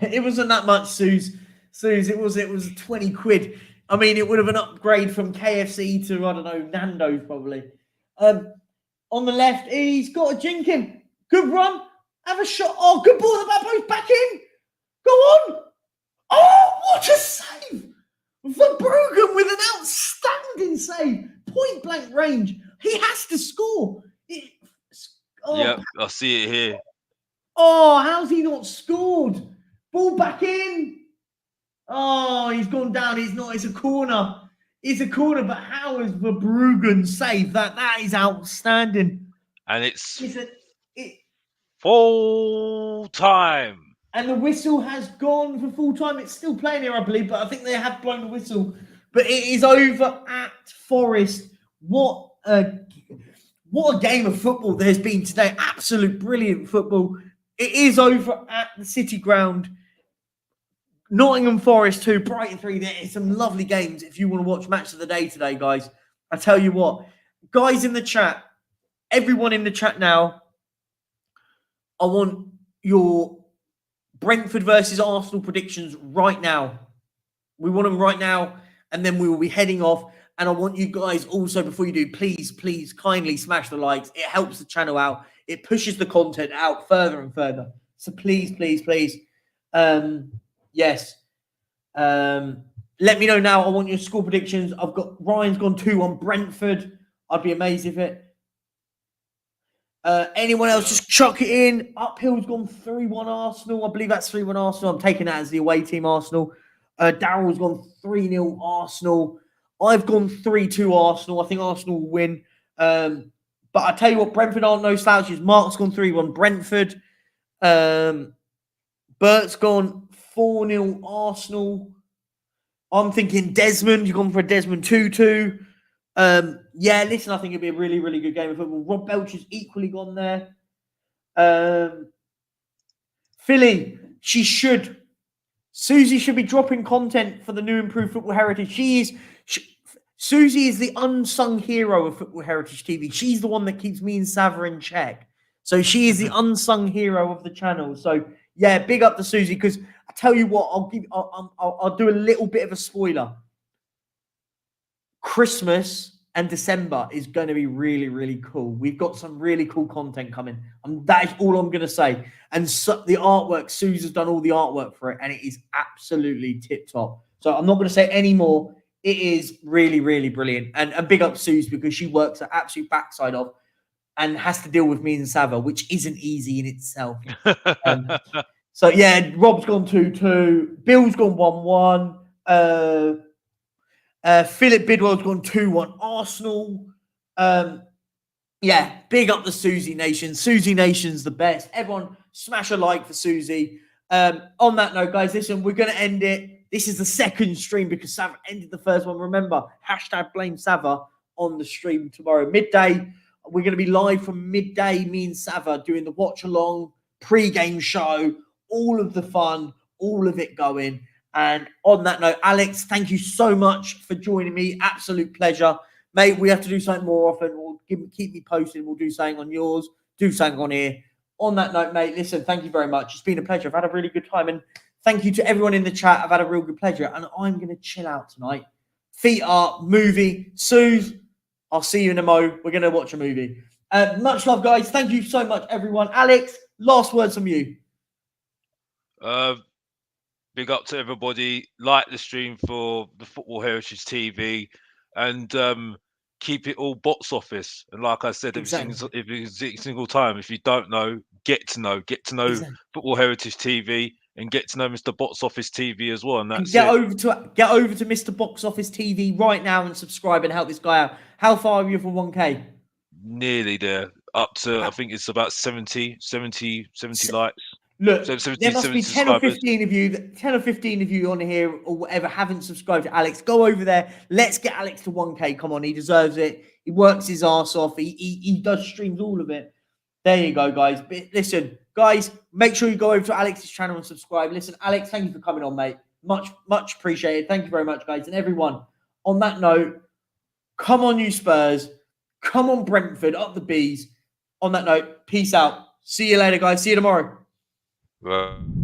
It wasn't that much, Suze. It was 20 quid. I mean, it would have an upgrade from KFC to, I don't know, Nando's probably. On the left, he's got a jinking. Good run. Have a shot. Oh, good ball at the back post. Back in. Go on. Oh, what a save. Verbruggen with an outstanding save. Point blank range. He has to score. Yep, I see it here. Oh, how's he not scored? Ball back in. Oh, he's gone down. It's a corner. It's a corner, but how has Verbruggen saved that? That is outstanding. And it's full time. And the whistle has gone for full time. It's still playing here, I believe, but I think they have blown the whistle. But it is over at Forest. What a game of football there's been today. Absolute brilliant football. It is over at the City ground. Nottingham Forest 2, Brighton 3. There is some lovely games if you want to watch Match of the Day today, guys. I tell you what. Guys in the chat, everyone in the chat now, I want your Brentford versus Arsenal predictions right now. We want them right now, and then we will be heading off. And I want you guys also, before you do, please, kindly smash the likes. It helps the channel out. It pushes the content out further and further. So please. Yes. Let me know now. I want your score predictions. I've got Ryan's gone 2 on Brentford. I'd be amazed if it. Anyone else, just chuck it in. Uphill's gone 3-1 Arsenal. I believe that's 3-1 Arsenal. I'm taking that as the away team Arsenal. Daryl's gone 3-0 Arsenal. I've gone 3-2 Arsenal. I think Arsenal will win. But I tell you what, Brentford aren't no slouches. Mark's gone 3-1 Brentford. Bert's gone 4-0 Arsenal. I'm thinking Desmond. You've gone for a Desmond 2-2. Yeah, listen, I think it'll be a really, really good game of football. Rob Belcher's equally gone there. Philly, Susie should be dropping content for the new improved football heritage. Susie is the unsung hero of football heritage TV. She's the one that keeps me and Savva in check. So she is the unsung hero of the channel. So yeah, big up to Susie, because I tell you what, I'll do a little bit of a spoiler. Christmas and December is going to be really, really cool. We've got some really cool content coming. That is all I'm going to say. And so, the artwork, Suze has done all the artwork for it, and it is absolutely tip-top. So I'm not going to say any more. It is really, really brilliant. And big up Suze, because she works her absolute backside off and has to deal with me and Savva, which isn't easy in itself. So, yeah, Rob's gone 2-2. Bill's gone 1-1. Philip Bidwell's gone 2-1 Arsenal. Yeah, big up the Susie Nation. Susie Nation's the best. Everyone smash a like for Susie. On that note, guys, listen, we're going to end it. This is the second stream because Savva ended the first one. Remember, #blame Savva on the stream tomorrow. Midday, we're going to be live from midday, me and Savva doing the watch-along, pre-game show, all of the fun, all of it going. And on that note, Alex, thank you so much for joining me. Absolute pleasure. Mate, we have to do something more often. Keep me posted. We'll do something on yours, do something on here. On that note, mate, listen, thank you very much. It's been a pleasure. I've had a really good time. And thank you to everyone in the chat. I've had a real good pleasure. And I'm going to chill out tonight. Feet up, movie. Suze, I'll see you in a mo. We're going to watch a movie. Much love, guys. Thank you so much, everyone. Alex, last words from you. Big up to everybody. Like the stream for the Football Heritage TV, and keep it all box office. And like I said, every single time, if you don't know, get to know exactly. Football Heritage TV, and get to know Mr. Box Office TV as well. And that's get over to Mr. Box Office TV right now and subscribe and help this guy out. How far are you for 1K? Nearly there. Up to, I think it's about 70 likes. Look, there must be 10 or 15 of you on here or whatever haven't subscribed to Alex. Go over there. Let's get Alex to 1K. Come on, he deserves it. He works his ass off. He does streams, all of it. There you go, guys. But listen, guys, make sure you go over to Alex's channel and subscribe. Listen, Alex, thank you for coming on, mate. Much appreciated. Thank you very much, guys. And everyone, on that note, come on, you Spurs. Come on, Brentford. Up the bees. On that note, peace out. See you later, guys. See you tomorrow. Right.